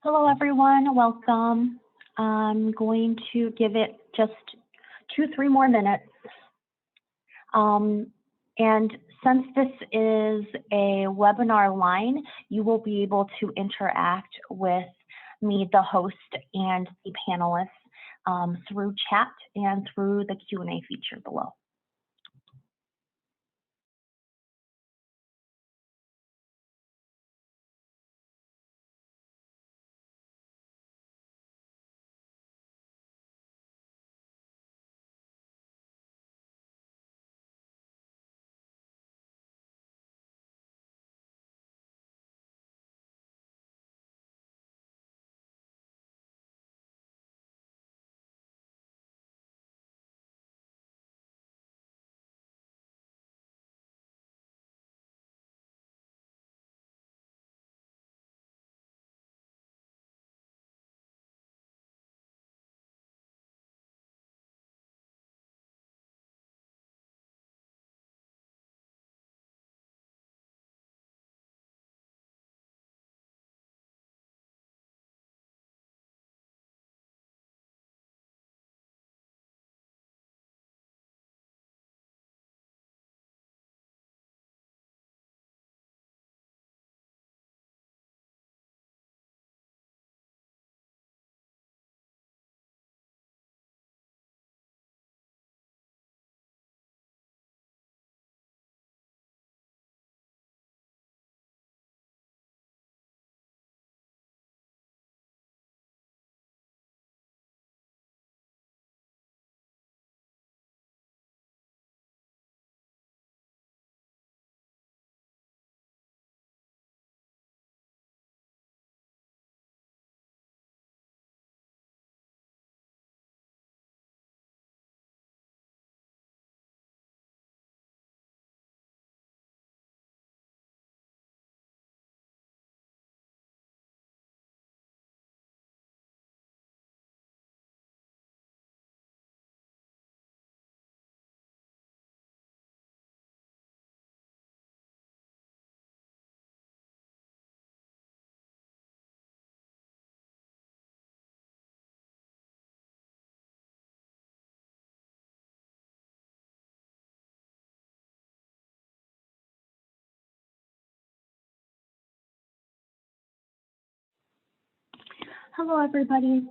Hello, everyone. Welcome. I'm going to give it just 2-3 more minutes. And since this is a webinar line, you will be able to interact with me, the host, and the panelists through chat and through the Q&A feature below. Hello, everybody.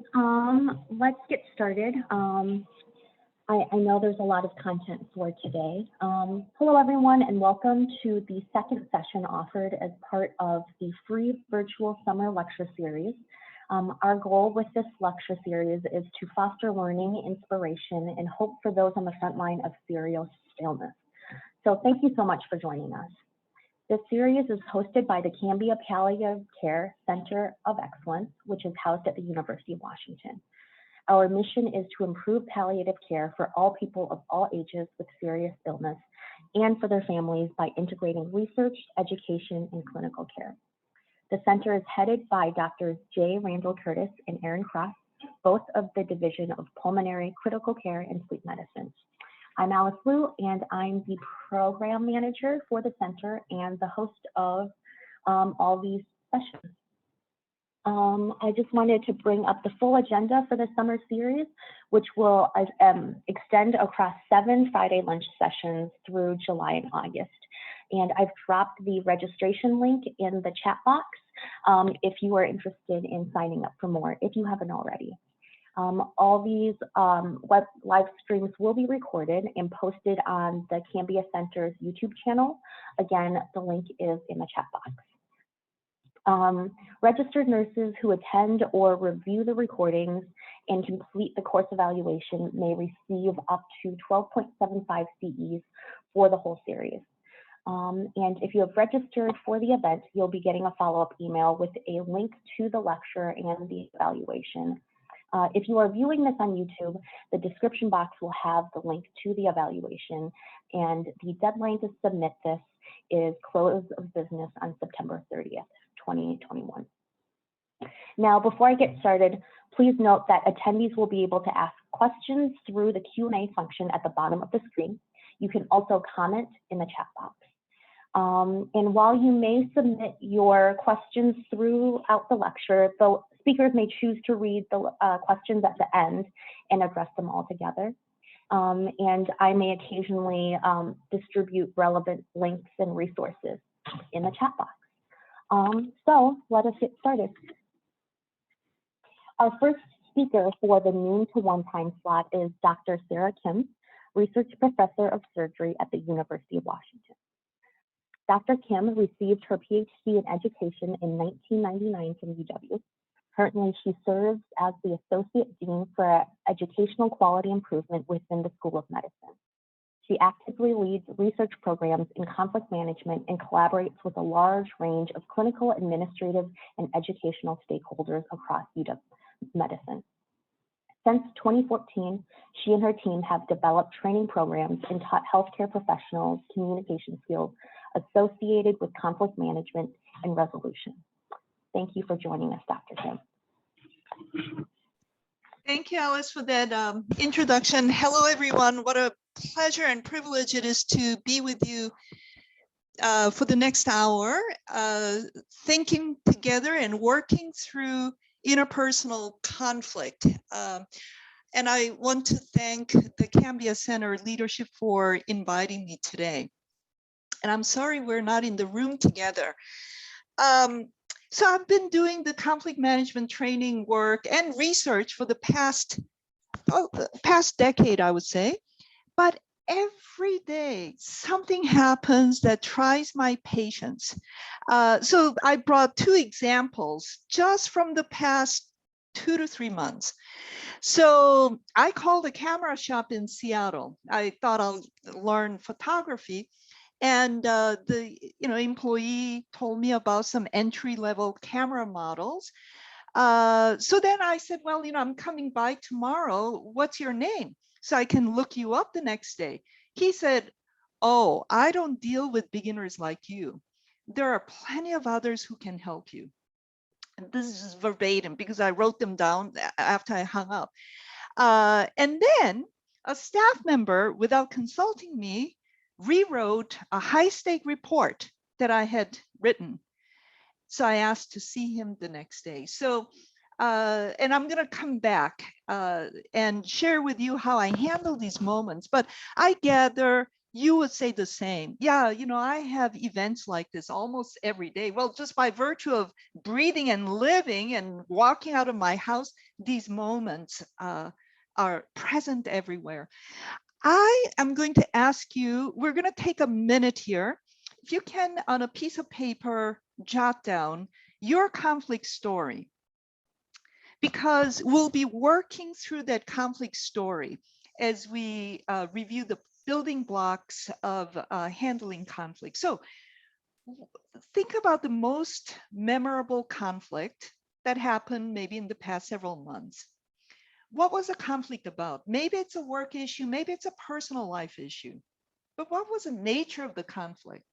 Let's get started. I know there's a lot of content for today. Hello, everyone, and welcome to the second session offered as part of the free virtual summer lecture series. Our goal with this lecture series is to foster learning, inspiration, and hope for those on the front line of serious illness. So thank you so much for joining us. This series is hosted by the Cambia Palliative Care Center of Excellence, which is housed at the University of Washington. Our mission is to improve palliative care for all people of all ages with serious illness and for their families by integrating research, education, and clinical care. The center is headed by Drs. Randall and Erin Kross, both of the Division of Pulmonary, Critical Care, and Sleep Medicine. I'm Alice Liu, and I'm the program manager for the center and the host of all these sessions. I just wanted to bring up the full agenda for the summer series, which will extend across 7 Friday lunch sessions through July and August. And I've dropped the registration link in the chat box if you are interested in signing up for more, if you haven't already. All these web live streams will be recorded and posted on the Cambia Center's YouTube channel. Again, the link is in the chat box. Registered nurses who attend or review the recordings and complete the course evaluation may receive up to 12.75 CEs for the whole series. And if you have registered for the event, you'll be getting a follow-up email with a link to the lecture and the evaluation. If you are viewing this on YouTube, the description box will have the link to the evaluation, and the deadline to submit this is close of business on September 30th, 2021. Now, before I get started, please note that attendees will be able to ask questions through the Q&A function at the bottom of the screen. You can also comment in the chat box. And while you may submit your questions throughout the lecture, the Speakers may choose to read the questions at the end and address them all together. And I may occasionally distribute relevant links and resources in the chat box. So let us get started. Our first speaker for the noon to 1 time slot is Dr. Sara Kim, Research Professor of Surgery at the University of Washington. Dr. Kim received her PhD in education in 1999 from UW. Currently, she serves as the Associate Dean for Educational Quality Improvement within the School of Medicine. She actively leads research programs in conflict management and collaborates with a large range of clinical, administrative, and educational stakeholders across UW Medicine. Since 2014, she and her team have developed training programs and taught healthcare professionals communication skills associated with conflict management and resolution. Thank you for joining us, Dr. Kim. Thank you, Alice, for that introduction. Hello, everyone. What a pleasure and privilege it is to be with you for the next hour, thinking together and working through interpersonal conflict. And I want to thank the Cambia Center leadership for inviting me today. And I'm sorry we're not in the room together. So I've been doing the conflict management training work and research for the past decade, I would say. But every day something happens that tries my patience. So I brought 2 examples just from the past 2 to 3 months. So I called a camera shop in Seattle. I thought I'll learn photography. And the employee told me about some entry-level camera models. So then I said, well, I'm coming by tomorrow. What's your name? So I can look you up the next day. He said, oh, I don't deal with beginners like you. There are plenty of others who can help you. And this is verbatim because I wrote them down after I hung up. And then a staff member, without consulting me, rewrote a high-stake report that I had written. So I asked to see him the next day. So, and I'm gonna come back and share with you how I handle these moments, but I gather you would say the same. Yeah, I have events like this almost every day. Well, just by virtue of breathing and living and walking out of my house, these moments are present everywhere. I am going to ask you, we're going to take a minute here. If you can, on a piece of paper, jot down your conflict story, because we'll be working through that conflict story as we review the building blocks of handling conflict. So think about the most memorable conflict that happened maybe in the past several months. What was the conflict about? Maybe it's a work issue, maybe it's a personal life issue, but what was the nature of the conflict?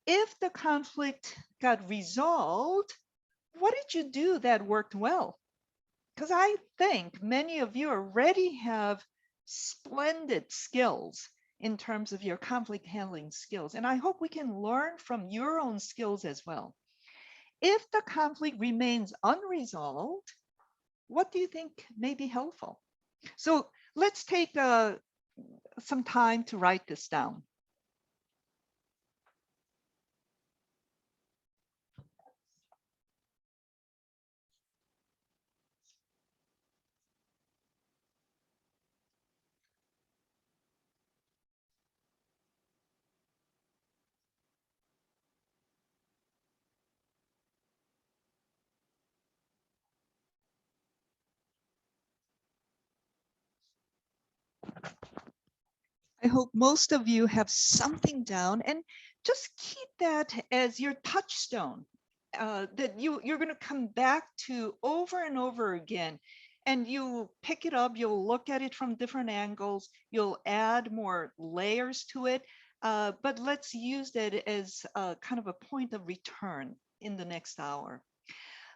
If the conflict got resolved, what did you do that worked well? Because I think many of you already have splendid skills in terms of your conflict handling skills, and I hope we can learn from your own skills as well. If the conflict remains unresolved, what do you think may be helpful? So let's take some time to write this down. I hope most of you have something down, and just keep that as your touchstone that you're going to come back to over and over again. And you pick it up, you'll look at it from different angles, you'll add more layers to it. But let's use that as kind of a point of return in the next hour.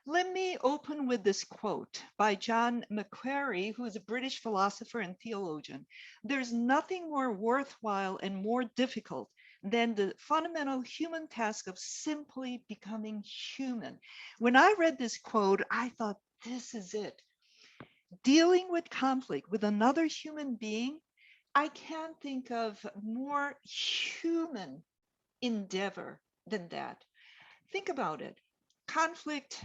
Let me open with this quote by John Macquarie, who is a British philosopher and theologian. There's nothing more worthwhile and more difficult than the fundamental human task of simply becoming human. When I read this quote, I thought, this is it. Dealing with conflict with another human being, I can't think of more human endeavor than that. Think about it. Conflict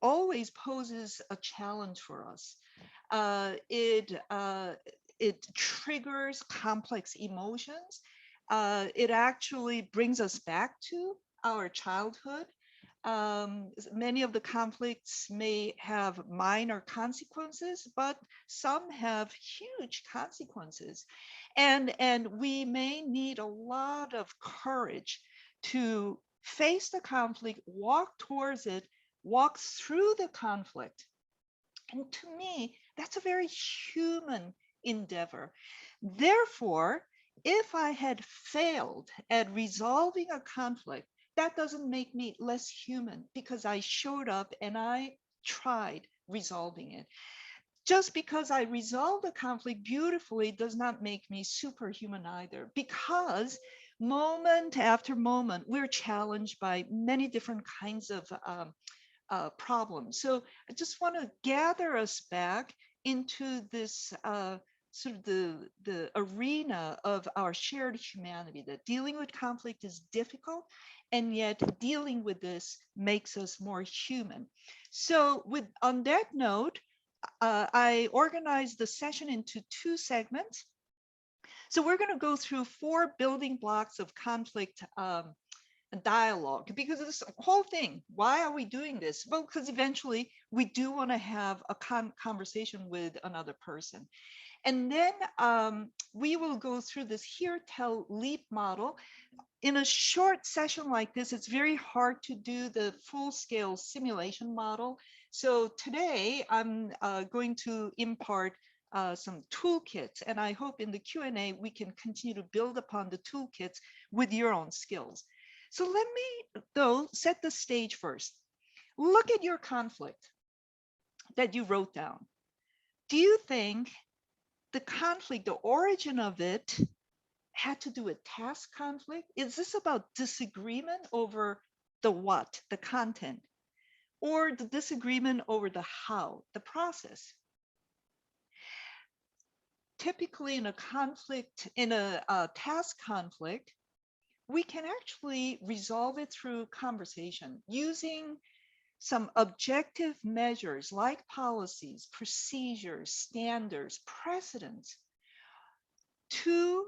always poses a challenge for us. It triggers complex emotions. It actually brings us back to our childhood. Many of the conflicts may have minor consequences, but some have huge consequences. And we may need a lot of courage to face the conflict, walk towards it, walk through the conflict. And to me, that's a very human endeavor. Therefore, if I had failed at resolving a conflict, that doesn't make me less human because I showed up and I tried resolving it. Just because I resolved the conflict beautifully does not make me superhuman either, because moment after moment, we're challenged by many different kinds of problems. So I just want to gather us back into this sort of the arena of our shared humanity, that dealing with conflict is difficult, and yet dealing with this makes us more human. So on that note, I organized the session into two segments. So we're going to go through 4 building blocks of conflict dialogue, because of this whole thing. Why are we doing this? Well, because eventually we do want to have a conversation with another person. And then we will go through this hear, tell, leap model. In a short session like this, it's very hard to do the full-scale simulation model. So today I'm going to impart some toolkits, and I hope in the Q&A we can continue to build upon the toolkits with your own skills. So let me, though, set the stage first. Look at your conflict that you wrote down. Do you think the conflict, the origin of it, had to do with task conflict? Is this about disagreement over the what, the content, or the disagreement over the how, the process? Typically in a conflict, in a task conflict, we can actually resolve it through conversation using some objective measures like policies, procedures, standards, precedents to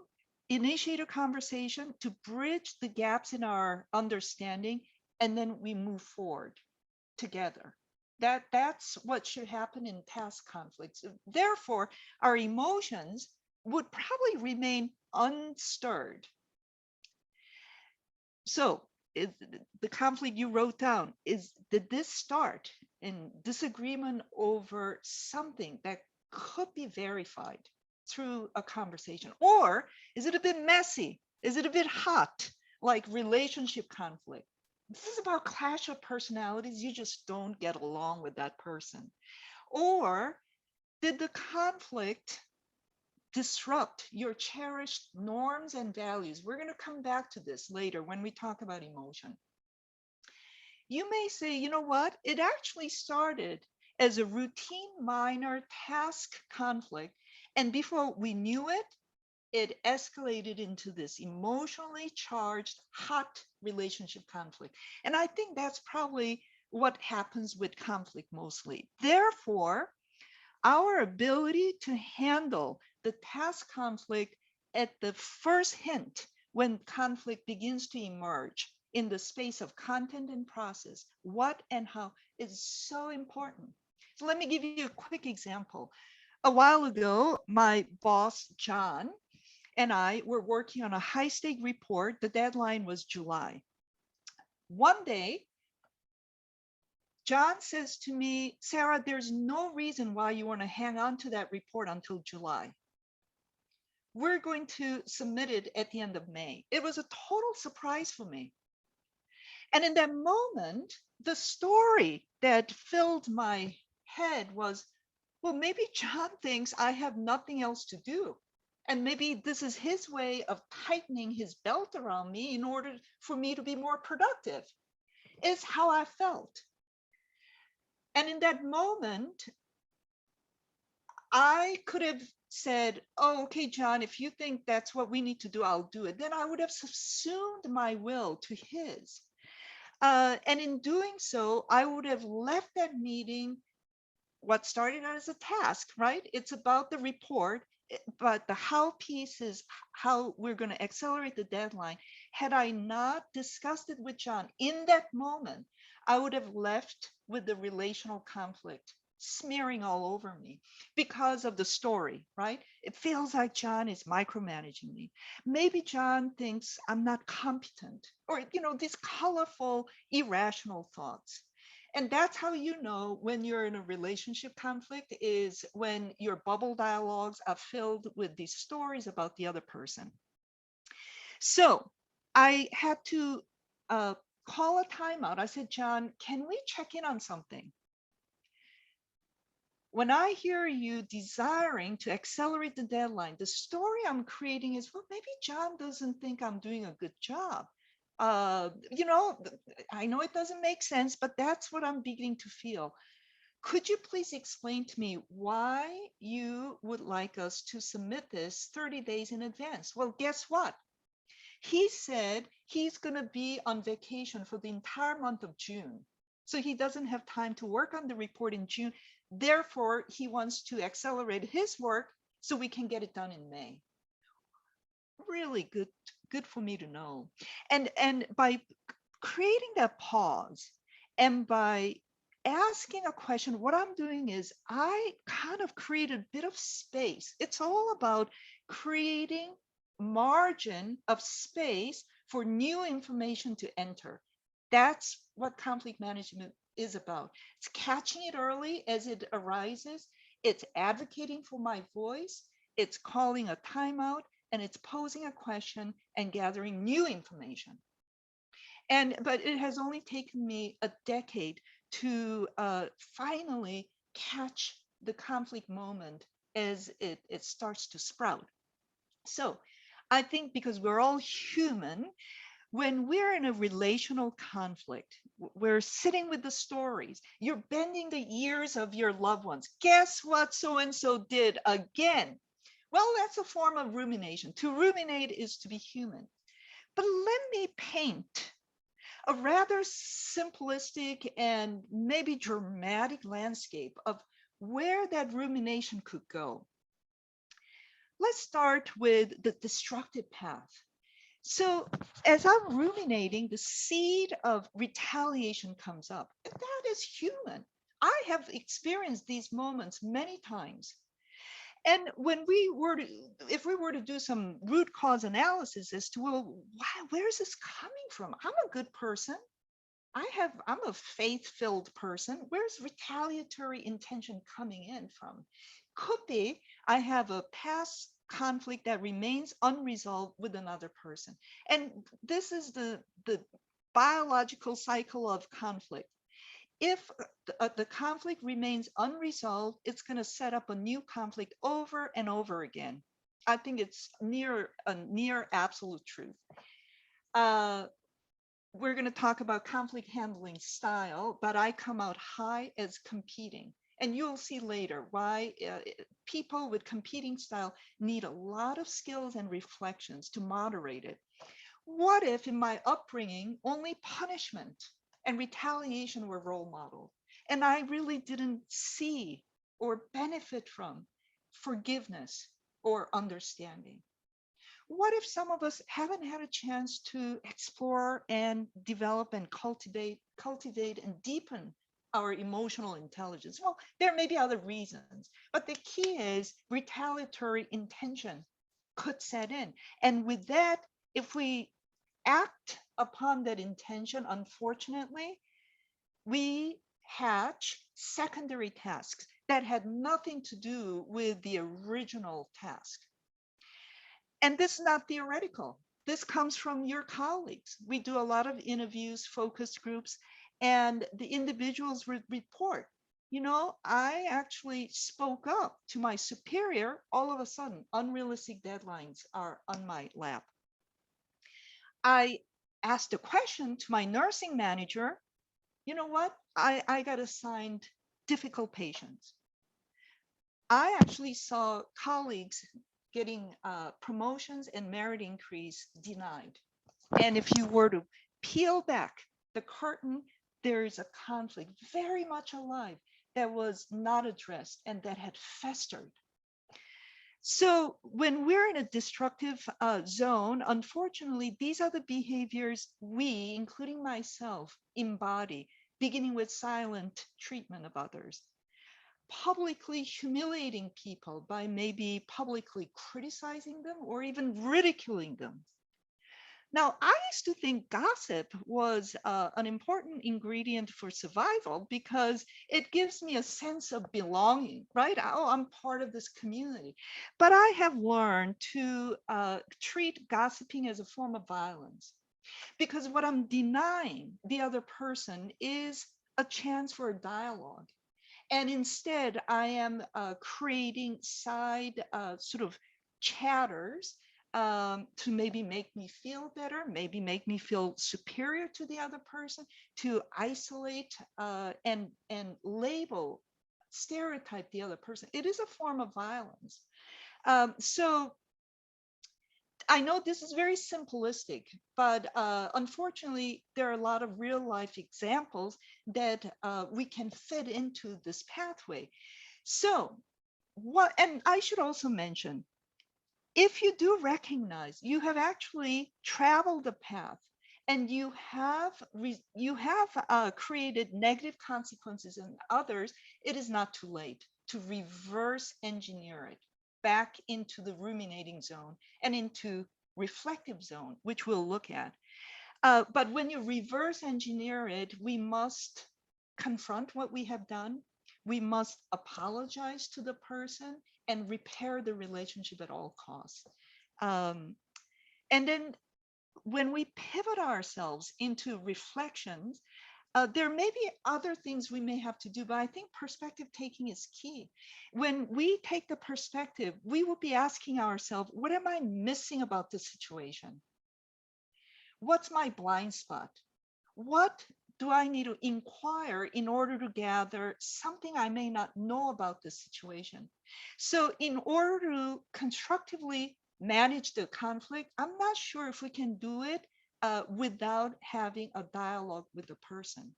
initiate a conversation, to bridge the gaps in our understanding, and then we move forward together. That's what should happen in task conflicts. Therefore, our emotions would probably remain unstirred. So the conflict you wrote down, did this start in disagreement over something that could be verified through a conversation? Or is it a bit messy? Is it a bit hot, like relationship conflict? This is about clash of personalities. You just don't get along with that person. Or did the conflict disrupt your cherished norms and values? We're going to come back to this later when we talk about emotion. You may say, you know what? It actually started as a routine minor task conflict. And before we knew it, it escalated into this emotionally charged, hot relationship conflict. And I think that's probably what happens with conflict mostly. Therefore, our ability to handle the task conflict at the first hint when conflict begins to emerge in the space of content and process, what and how, is so important. So let me give you a quick example. A while ago, my boss, John, and I were working on a high-stake report. The deadline was July. One day, John says to me, Sara, there's no reason why you want to hang on to that report until July. We're going to submit it at the end of May. It was a total surprise for me. And in that moment, the story that filled my head was, well, maybe John thinks I have nothing else to do. And maybe this is his way of tightening his belt around me in order for me to be more productive, is how I felt. And in that moment, I could have said, oh, okay, John, if you think that's what we need to do, I'll do it. Then I would have subsumed my will to his. And in doing so, I would have left that meeting, what started out as a task, right? It's about the report, but the how piece is how we're going to accelerate the deadline. Had I not discussed it with John in that moment, I would have left with the relational conflict smearing all over me because of the story, right? It feels like John is micromanaging me. Maybe John thinks I'm not competent, or, these colorful, irrational thoughts. And that's how you know when you're in a relationship conflict, is when your bubble dialogues are filled with these stories about the other person. So I had to call a timeout. I said, John, can we check in on something? When I hear you desiring to accelerate the deadline, the story I'm creating is, well, maybe John doesn't think I'm doing a good job. I know it doesn't make sense, but that's what I'm beginning to feel. Could you please explain to me why you would like us to submit this 30 days in advance? Well, guess what? He said he's going to be on vacation for the entire month of June. So he doesn't have time to work on the report in June. Therefore, he wants to accelerate his work so we can get it done in May. Really good for me to know. And by creating that pause and by asking a question, what I'm doing is I kind of create a bit of space. It's all about creating margin of space for new information to enter. That's what conflict management is about. It's catching it early as it arises. It's advocating for my voice. It's calling a timeout, and it's posing a question and gathering new information. But it has only taken me a decade to finally catch the conflict moment as it starts to sprout. So I think because we're all human, when we're in a relational conflict, we're sitting with the stories, you're bending the ears of your loved ones. Guess what so-and-so did again? Well, that's a form of rumination. To ruminate is to be human. But let me paint a rather simplistic and maybe dramatic landscape of where that rumination could go. Let's start with the destructive path. So as I'm ruminating, the seed of retaliation comes up. And that is human. I have experienced these moments many times. And when if we were to do some root cause analysis as to, well, where is this coming from? I'm a good person. I'm a faith-filled person. Where's retaliatory intention coming in from? Could be I have a past conflict that remains unresolved with another person. And this is the biological cycle of conflict. If the conflict remains unresolved, it's going to set up a new conflict over and over again. I think it's a near absolute truth. We're going to talk about conflict handling style, but I come out high as competing. And you'll see later why people with competing style need a lot of skills and reflections to moderate it. What if in my upbringing, only punishment and retaliation were role modeled, and I really didn't see or benefit from forgiveness or understanding? What if some of us haven't had a chance to explore and develop and cultivate and deepen our emotional intelligence? Well, there may be other reasons, but the key is retaliatory intention could set in. And with that, if we act upon that intention, unfortunately, we hatch secondary tasks that had nothing to do with the original task. And this is not theoretical. This comes from your colleagues. We do a lot of interviews, focus groups, and the individuals report. you know, I actually spoke up to my superior. All of a sudden, unrealistic deadlines are on my lap. I asked a question to my nursing manager. You know what? I got assigned difficult patients. I actually saw colleagues getting promotions and merit increase denied. And if you were to peel back the curtain, there is a conflict very much alive that was not addressed and that had festered. So when we're in a destructive zone, unfortunately, these are the behaviors we, including myself, embody, beginning with silent treatment of others, publicly humiliating people by maybe publicly criticizing them or even ridiculing them. Now, I used to think gossip was an important ingredient for survival because it gives me a sense of belonging, right? Oh, I'm part of this community. But I have learned to treat gossiping as a form of violence because what I'm denying the other person is a chance for a dialogue. And instead, I am creating side sort of chatters to maybe make me feel better, maybe make me feel superior to the other person, to isolate and label, stereotype the other person. It is a form of violence. So I know this is very simplistic, but unfortunately, there are a lot of real life examples that we can fit into this pathway. So, what, and I should also mention, if you do recognize you have actually traveled the path and you have created negative consequences in others, it is not too late to reverse engineer it back into the ruminating zone and into reflective zone, which we'll look at. But when you reverse engineer it, we must confront what we have done. We must apologize to the person and repair the relationship at all costs. Um, and then when we pivot ourselves into reflections, there may be other things we may have to do, but I think perspective taking is key. When we take the perspective, we will be asking ourselves, what am I missing about this situation? What's my blind spot? What do I need to inquire in order to gather something I may not know about this situation? So in order to constructively manage the conflict, I'm not sure if we can do it without having a dialogue with the person,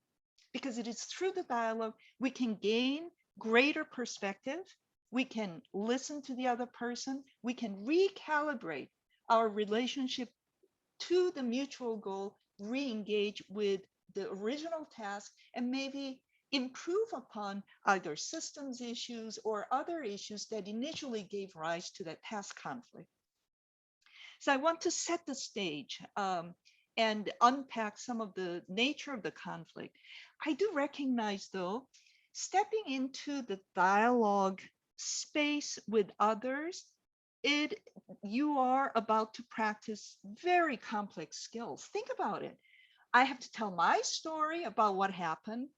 because it is through the dialogue we can gain greater perspective, we can listen to the other person, we can recalibrate our relationship to the mutual goal, re-engage with the original task, and maybe improve upon either systems issues or other issues that initially gave rise to that task conflict. So I want to set the stage and unpack some of the nature of the conflict. I do recognize, though, stepping into the dialogue space with others, you are about to practice very complex skills. Think about it. I have to tell my story about what happened,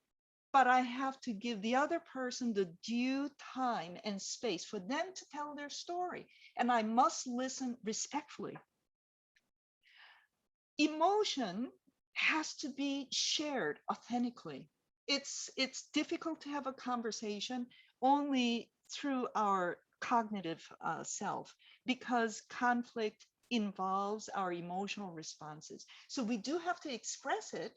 but I have to give the other person the due time and space for them to tell their story. And I must listen respectfully. Emotion has to be shared authentically. It's difficult to have a conversation only through our cognitive self, because conflict involves our emotional responses. So we do have to express it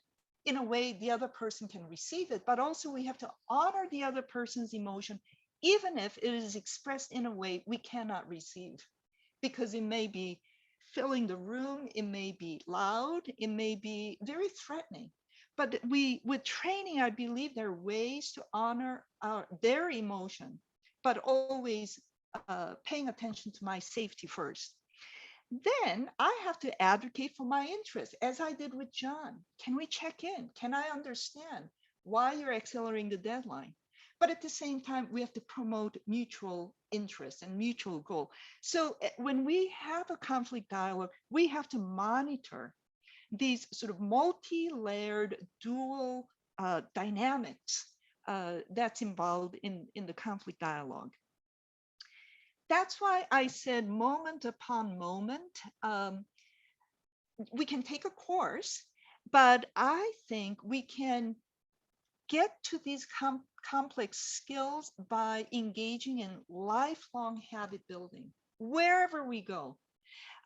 in a way the other person can receive it, but also we have to honor the other person's emotion, even if it is expressed in a way we cannot receive, because it may be filling the room, it may be loud, it may be very threatening. But with training, I believe there are ways to honor their emotion, but always paying attention to my safety first. Then I have to advocate for my interests, as I did with John. Can we check in? Can I understand why you're accelerating the deadline? But at the same time, we have to promote mutual interest and mutual goal. So when we have a conflict dialogue, we have to monitor these sort of multi-layered dual dynamics that's involved in the conflict dialogue. That's why I said moment upon moment. We can take a course, but I think we can get to these complex skills by engaging in lifelong habit building wherever we go.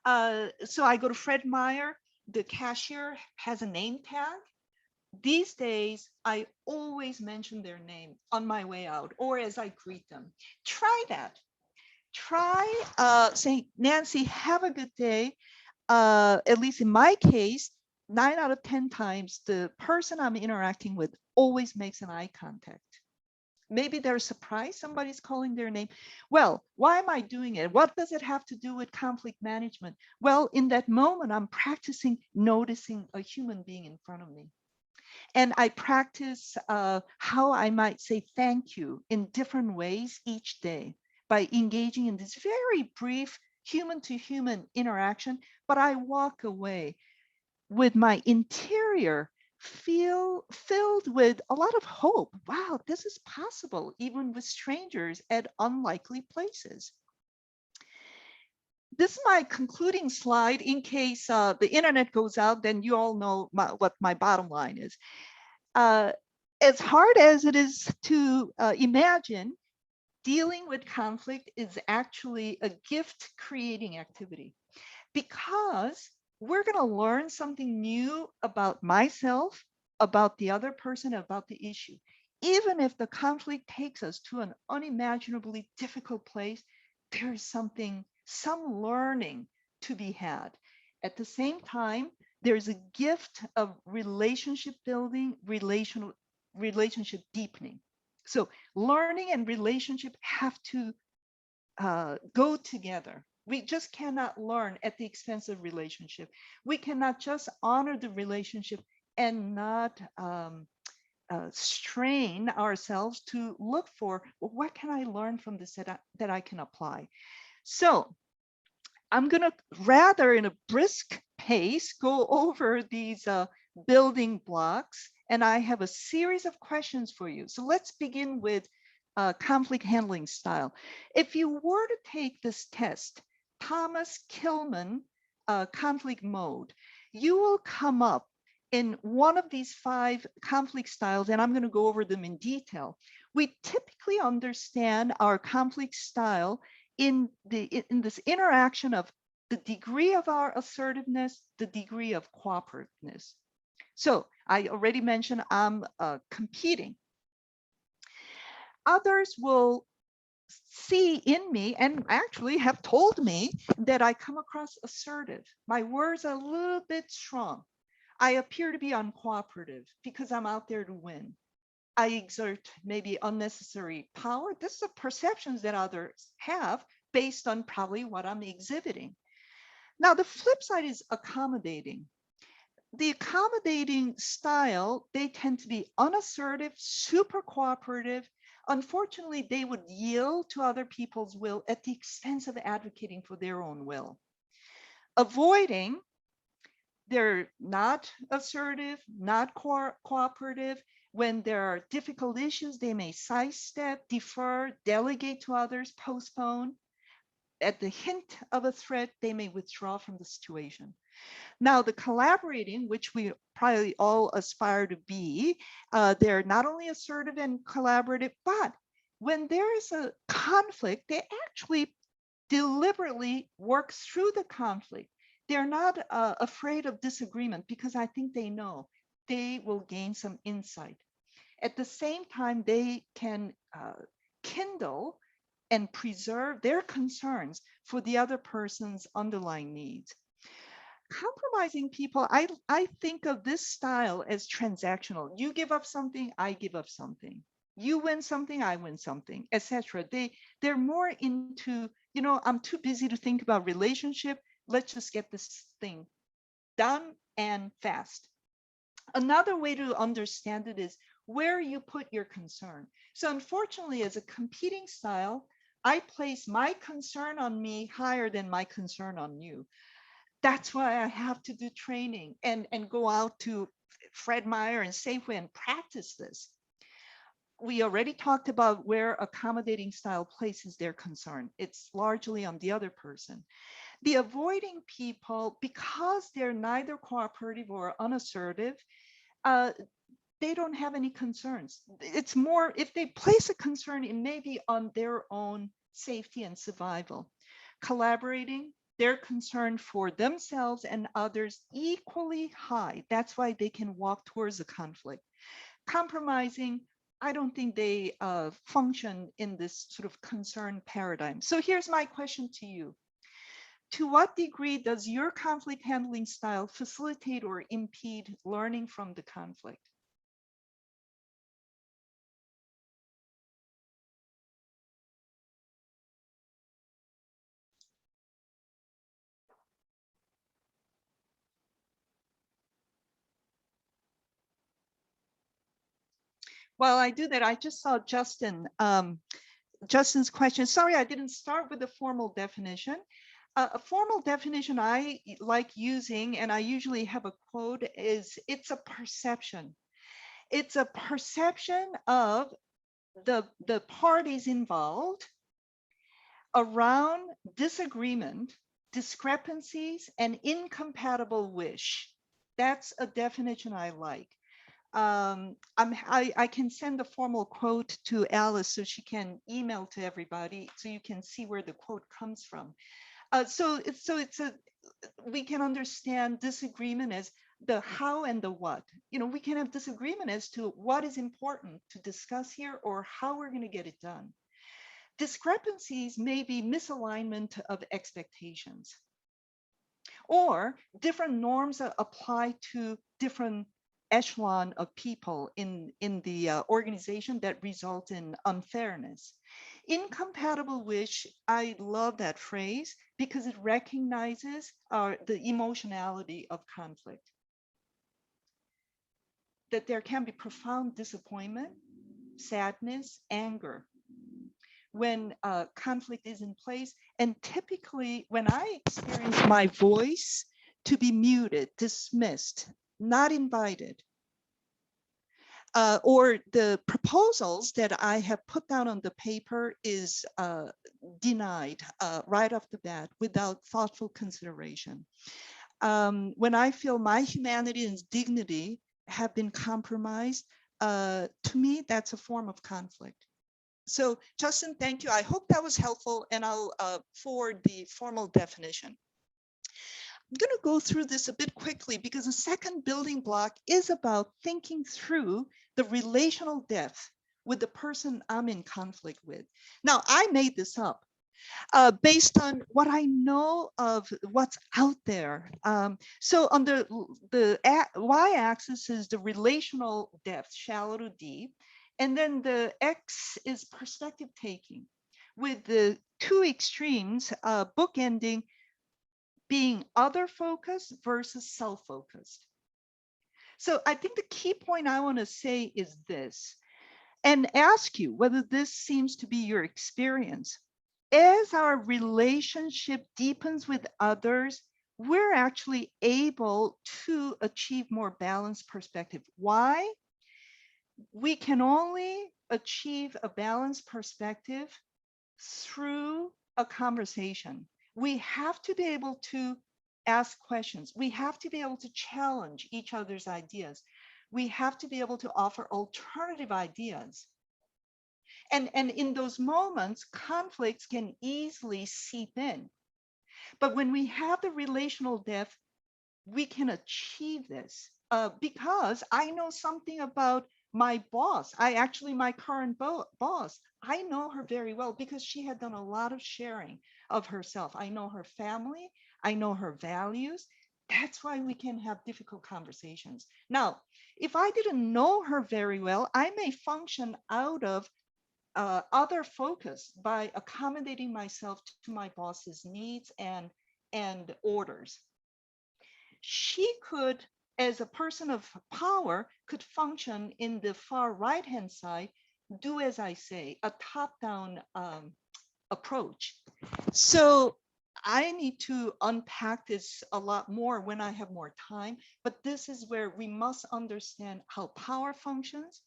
So I go to Fred Meyer, the cashier has a name tag. These days, I always mention their name on my way out or as I greet them. Try that. Try saying, Nancy, have a good day. At least in my case, 9 out of 10 times, the person I'm interacting with always makes an eye contact. Maybe they're surprised somebody's calling their name. Well, why am I doing it? What does it have to do with conflict management? Well, in that moment, I'm practicing noticing a human being in front of me. And I practice how I might say thank you in different ways each day by engaging in this very brief human to human interaction. But I walk away with my interior filled with a lot of hope. Wow, this is possible even with strangers at unlikely places. This is my concluding slide in case the internet goes out, then you all know what my bottom line is. As hard as it is to imagine, dealing with conflict is actually a gift creating activity because we're going to learn something new about myself, about the other person, about the issue. Even if the conflict takes us to an unimaginably difficult place, there is some learning to be had. At the same time, there's a gift of relationship building, relationship deepening. So learning and relationship have to go together. We just cannot learn at the expense of relationship. We cannot just honor the relationship and not strain ourselves to look for, well, what can I learn from this that I can apply? So I'm going to rather in a brisk pace go over these building blocks, and I have a series of questions for you. So let's begin with conflict handling style. If you were to take this test, Thomas Kilmann conflict mode, you will come up in one of these 5 conflict styles, and I'm going to go over them in detail. We typically understand our conflict style in this interaction of the degree of our assertiveness, the degree of cooperativeness. So I already mentioned I'm competing. Others will see in me and actually have told me that I come across assertive. My words are a little bit strong. I appear to be uncooperative because I'm out there to win. I exert maybe unnecessary power. This is the perceptions that others have based on probably what I'm exhibiting. Now, the flip side is accommodating. The accommodating style, they tend to be unassertive, super cooperative. Unfortunately, they would yield to other people's will at the expense of advocating for their own will. Avoiding, they're not assertive, not cooperative. When there are difficult issues, they may sidestep, defer, delegate to others, postpone. At the hint of a threat, they may withdraw from the situation. Now, the collaborating, which we probably all aspire to be, they're not only assertive and collaborative, but when there is a conflict, they actually deliberately work through the conflict. They're not afraid of disagreement because I think they know they will gain some insight. At the same time, they can kindle and preserve their concerns for the other person's underlying needs. Compromising people, I think of this style as transactional. You give up something, I give up something. You win something, I win something, etc. They're more into, I'm too busy to think about relationship. Let's just get this thing done and fast. Another way to understand it is where you put your concern. So unfortunately, as a competing style, I place my concern on me higher than my concern on you. That's why I have to do training and go out to Fred Meyer and Safeway and practice this. we already talked about where accommodating style places their concern. It's largely on the other person. The avoiding people, because they're neither cooperative or unassertive, they don't have any concerns. It's more, if they place a concern, it may be on their own safety and survival. Collaborating, they're concerned for themselves and others equally high. That's why they can walk towards a conflict. Compromising, I don't think they function in this sort of concern paradigm. So here's my question to you. To what degree does your conflict handling style facilitate or impede learning from the conflict? While I do that, I just saw Justin's question. Sorry, I didn't start with the formal definition. A formal definition I like using, and I usually have a quote, is it's a perception. It's a perception of the parties involved around disagreement, discrepancies, and incompatible wish. That's a definition I like. I can send a formal quote to Alice so she can email to everybody so you can see where the quote comes from. We can understand disagreement as the how and the what. You know, we can have disagreement as to what is important to discuss here or how we're going to get it done. Discrepancies may be misalignment of expectations, or different norms apply to different echelon of people in the organization that result in unfairness. Incompatible wish, I love that phrase because it recognizes the emotionality of conflict. That there can be profound disappointment, sadness, anger when conflict is in place. And typically when I experience my voice to be muted, dismissed, not invited, or the proposals that I have put down on the paper is denied right off the bat without thoughtful consideration. When I feel my humanity and dignity have been compromised, to me, that's a form of conflict. So Justin, thank you. I hope that was helpful, and I'll forward the formal definition. I'm going to go through this a bit quickly because the second building block is about thinking through the relational depth with the person I'm in conflict with. Now, I made this up based on what I know of what's out there. So on the y-axis is the relational depth, shallow to deep, and then the x is perspective taking, with the two extremes bookending being other focused versus self-focused. So I think the key point I want to say is this, and ask you whether this seems to be your experience. As our relationship deepens with others, we're actually able to achieve more balanced perspective. Why? We can only achieve a balanced perspective through a conversation. We have to be able to ask questions. We have to be able to challenge each other's ideas. We have to be able to offer alternative ideas. And in those moments, conflicts can easily seep in. But when we have the relational depth, we can achieve this because I know something about my boss. My current boss, I know her very well because she had done a lot of sharing of herself. I know her family. I know her values. That's why we can have difficult conversations. Now, if I didn't know her very well, I may function out of other focus by accommodating myself to my boss's needs and orders. She could, as a person of power, could function in the far right-hand side, do as I say, a top-down approach. So I need to unpack this a lot more when I have more time, but this is where we must understand how power functions,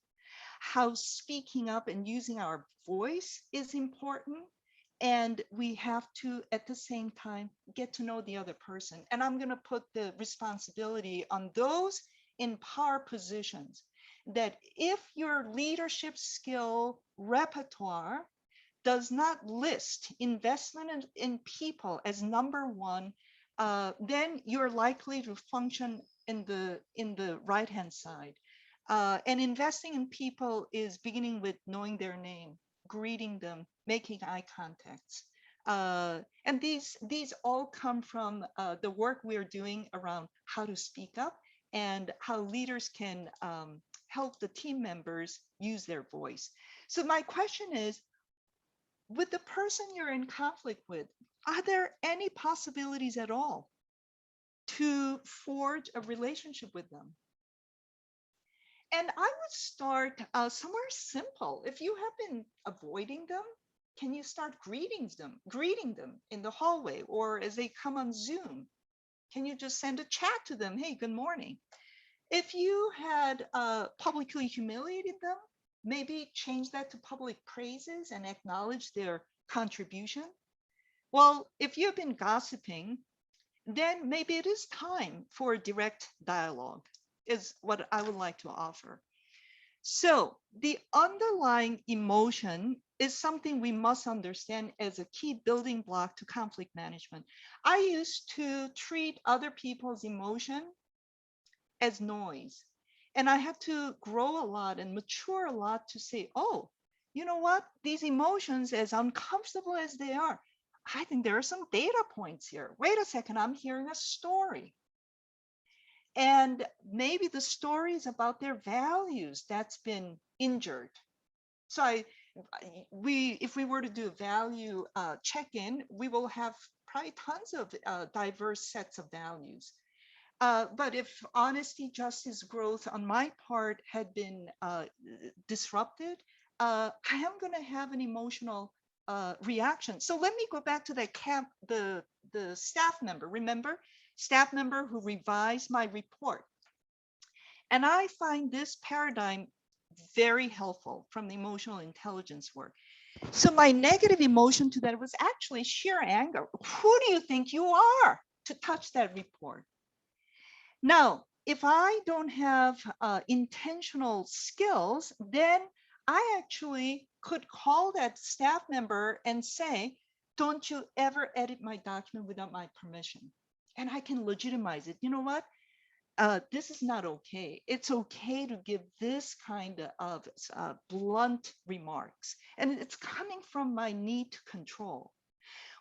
how speaking up and using our voice is important. And we have to, at the same time, get to know the other person. And I'm going to put the responsibility on those in power positions, that if your leadership skill repertoire does not list investment in people as number one, then you're likely to function in the right hand side. And investing in people is beginning with knowing their name, greeting them, making eye contacts. And these all come from the work we're doing around how to speak up and how leaders can help the team members use their voice. So my question is, with the person you're in conflict with, are there any possibilities at all to forge a relationship with them? And I would start somewhere simple. If you have been avoiding them, can you start greeting them in the hallway or as they come on Zoom? Can you just send a chat to them? Hey, good morning. If you had publicly humiliated them, maybe change that to public praises and acknowledge their contribution. Well, if you've been gossiping, then maybe it is time for direct dialogue, is what I would like to offer. So the underlying emotion is something we must understand as a key building block to conflict management. I used to treat other people's emotion as noise, and I had to grow a lot and mature a lot to say, oh, you know what? These emotions, as uncomfortable as they are, I think there are some data points here. Wait a second, I'm hearing a story. And maybe the story is about their values that's been injured. So if we were to do a value check-in, we will have probably tons of diverse sets of values. But if honesty, justice, growth on my part had been disrupted, I am going to have an emotional reaction. So let me go back to that the staff member. Remember, staff member who revised my report. And I find this paradigm very helpful from the emotional intelligence work. So my negative emotion to that was actually sheer anger. Who do you think you are to touch that report? Now, if I don't have intentional skills, then I actually could call that staff member and say, don't you ever edit my document without my permission. And I can legitimize it. You know what? This is not okay. It's okay to give this kind of blunt remarks. And it's coming from my need to control.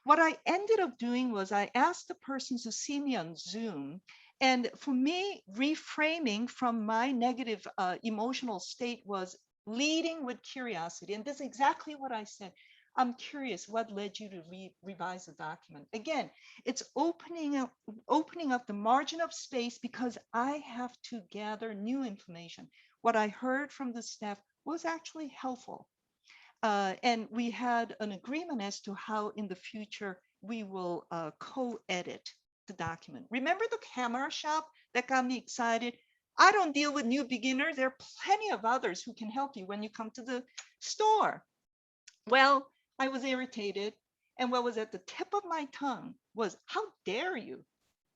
What I ended up doing was I asked the person to see me on Zoom. And for me, reframing from my negative emotional state was leading with curiosity. And that's exactly what I said. I'm curious, what led you to revise the document? Again, it's opening up the margin of space because I have to gather new information. What I heard from the staff was actually helpful. And we had an agreement as to how in the future we will co-edit the document. Remember the camera shop that got me excited? I don't deal with new beginners. There are plenty of others who can help you when you come to the store. Well, I was irritated. And what was at the tip of my tongue was, how dare you?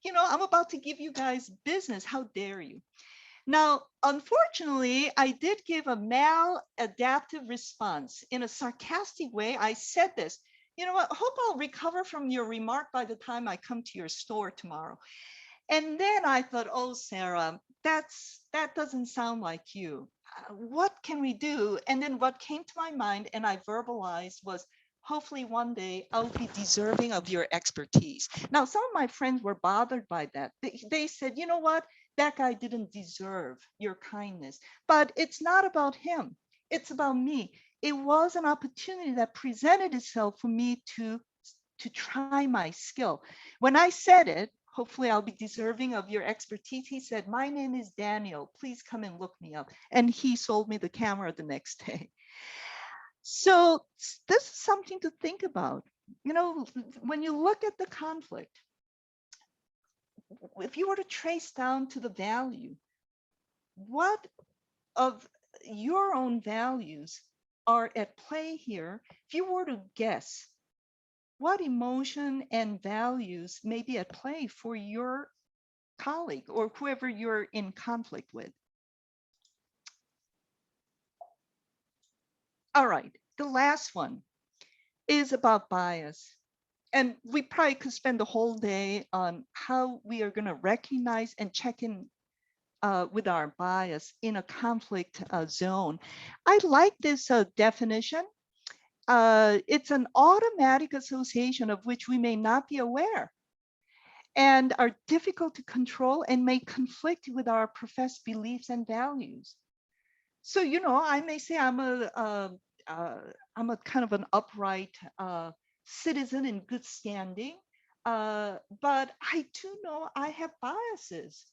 You know, I'm about to give you guys business. How dare you? Now, unfortunately, I did give a maladaptive response. In a sarcastic way, I said this, you know what, hope I'll recover from your remark by the time I come to your store tomorrow. And then I thought, oh, Sarah, that doesn't sound like you. What can we do? And then what came to my mind and I verbalized was, hopefully one day I'll be deserving of your expertise. Now, some of my friends were bothered by that. They said, you know what? That guy didn't deserve your kindness. But it's not about him. It's about me. It was an opportunity that presented itself for me to try my skill. When I said it, hopefully I'll be deserving of your expertise, he said, my name is Daniel. Please come and look me up. And he sold me the camera the next day. So this is something to think about. You know, when you look at the conflict, if you were to trace down to the value, what of your own values are at play here. If you were to guess what emotion and values may be at play for your colleague or whoever you're in conflict with. All right, the last one is about bias. And we probably could spend the whole day on how we are going to recognize and check in with our bias in a conflict zone. I like this definition. It's an automatic association of which we may not be aware and are difficult to control and may conflict with our professed beliefs and values. So, you know, I may say I'm a kind of an upright citizen in good standing, but I do know I have biases.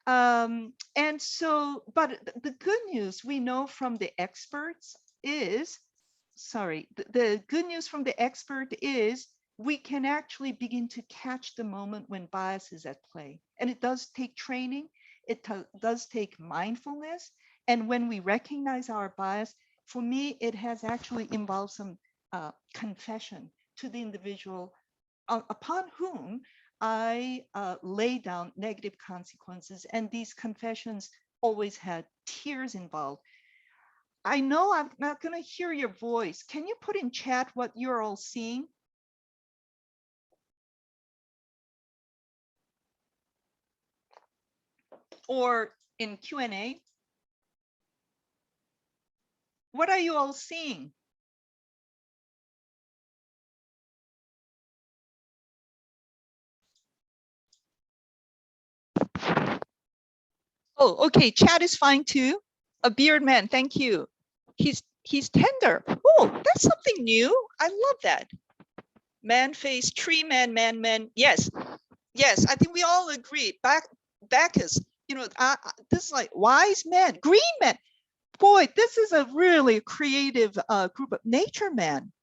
And so, but the good news we know from the experts is, the good news from the expert is we can actually begin to catch the moment when bias is at play. And it does take training. It does take mindfulness. And when we recognize our bias, for me, it has actually involved some confession to the individual upon whom I lay down negative consequences. And these confessions always had tears involved. I know I'm not going to hear your voice. Can you put in chat what you're all seeing? Or in Q&A? What are you all seeing? Oh, okay, chat is fine too. A beard man, thank you. He's tender. Oh, that's something new. I love that. Man face, tree man, man, man. Yes, yes, I think we all agree. Bacchus, you know, this is like wise man, green man. Boy, this is a really creative group of nature man.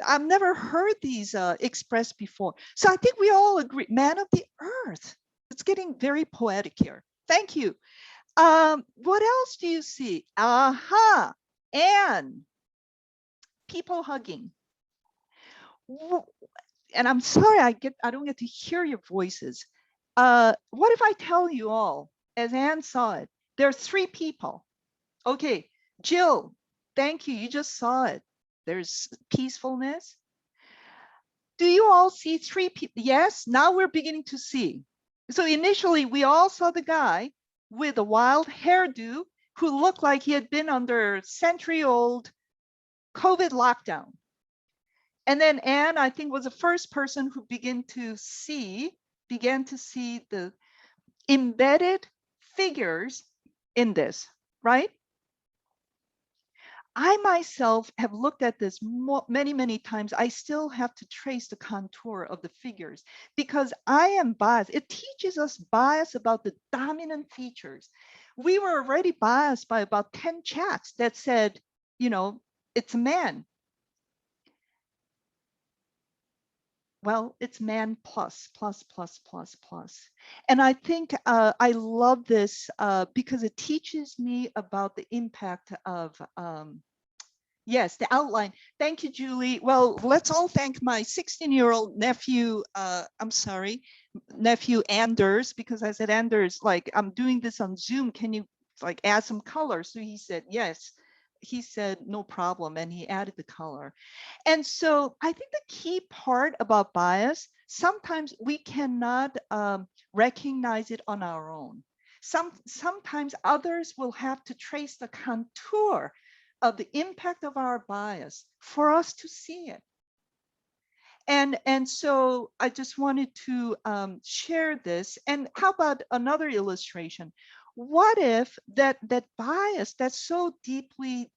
I've never heard these expressed before. So I think we all agree, man of the earth. It's getting very poetic here. Thank you. What else do you see? Aha, and people hugging. And I'm sorry, I don't get to hear your voices. What if I tell you all, as Anne saw it, there are 3 people. Okay, Jill, thank you. You just saw it. There's peacefulness. Do you all see 3 people? Yes, now we're beginning to see. So initially, we all saw the guy with a wild hairdo who looked like he had been under century-old COVID lockdown. And then Anne, I think, was the first person who began to see the embedded figures in this, right? I myself have looked at this many, many times. I still have to trace the contour of the figures because I am biased. It teaches us bias about the dominant features. We were already biased by about 10 chats that said, you know, it's a man. Well, it's man plus. And I think I love this because it teaches me about the impact of, yes, the outline. Thank you, Julie. Well, let's all thank my 16-year-old nephew, nephew Anders, because I said, Anders, like, I'm doing this on Zoom. Can you like add some color? So he said, yes. He said, no problem. And he added the color. And so I think the key part about bias, sometimes we cannot recognize it on our own. Sometimes others will have to trace the contour of the impact of our bias for us to see it. And so I just wanted to share this. And how about another illustration? What if that bias that's so deeply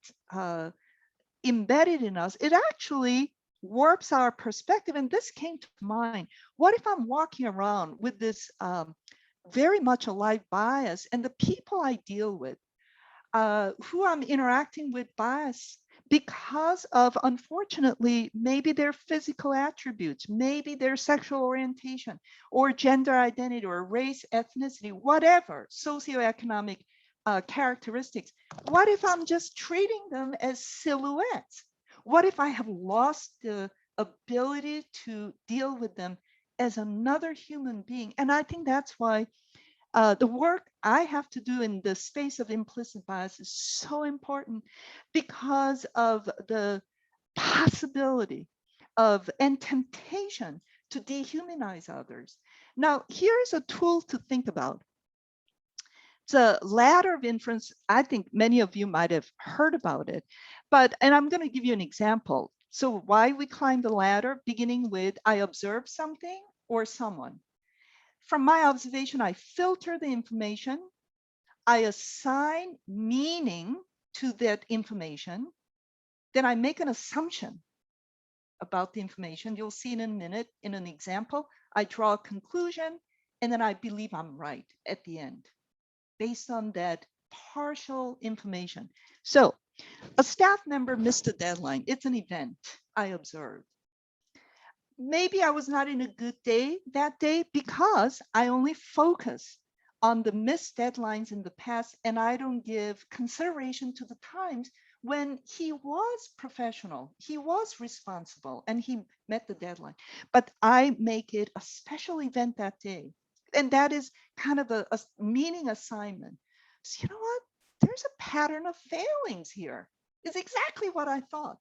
embedded in us, it actually warps our perspective? And this came to mind. What if I'm walking around with this very much alive bias, and the people I deal with, who I'm interacting with bias because of, unfortunately, maybe their physical attributes, maybe their sexual orientation or gender identity or race, ethnicity, whatever, socioeconomic characteristics. What if I'm just treating them as silhouettes? What if I have lost the ability to deal with them as another human being? And I think that's why the work I have to do in the space of implicit bias is so important, because of the possibility of and temptation to dehumanize others. Now, here's a tool to think about. The ladder of inference, I think many of you might have heard about it, and I'm going to give you an example. So why we climb the ladder, beginning with I observe something or someone. From my observation, I filter the information, I assign meaning to that information, then I make an assumption about the information. You'll see in a minute in an example. I draw a conclusion, and then I believe I'm right at the end, based on that partial information. So a staff member missed a deadline. It's an event I observed. Maybe I was not in a good day that day because I only focus on the missed deadlines in the past, and I don't give consideration to the times when he was professional, he was responsible, and he met the deadline. But I make it a special event that day. And that is kind of a meaning assignment. So you know what? There's a pattern of failings here. It's exactly what I thought.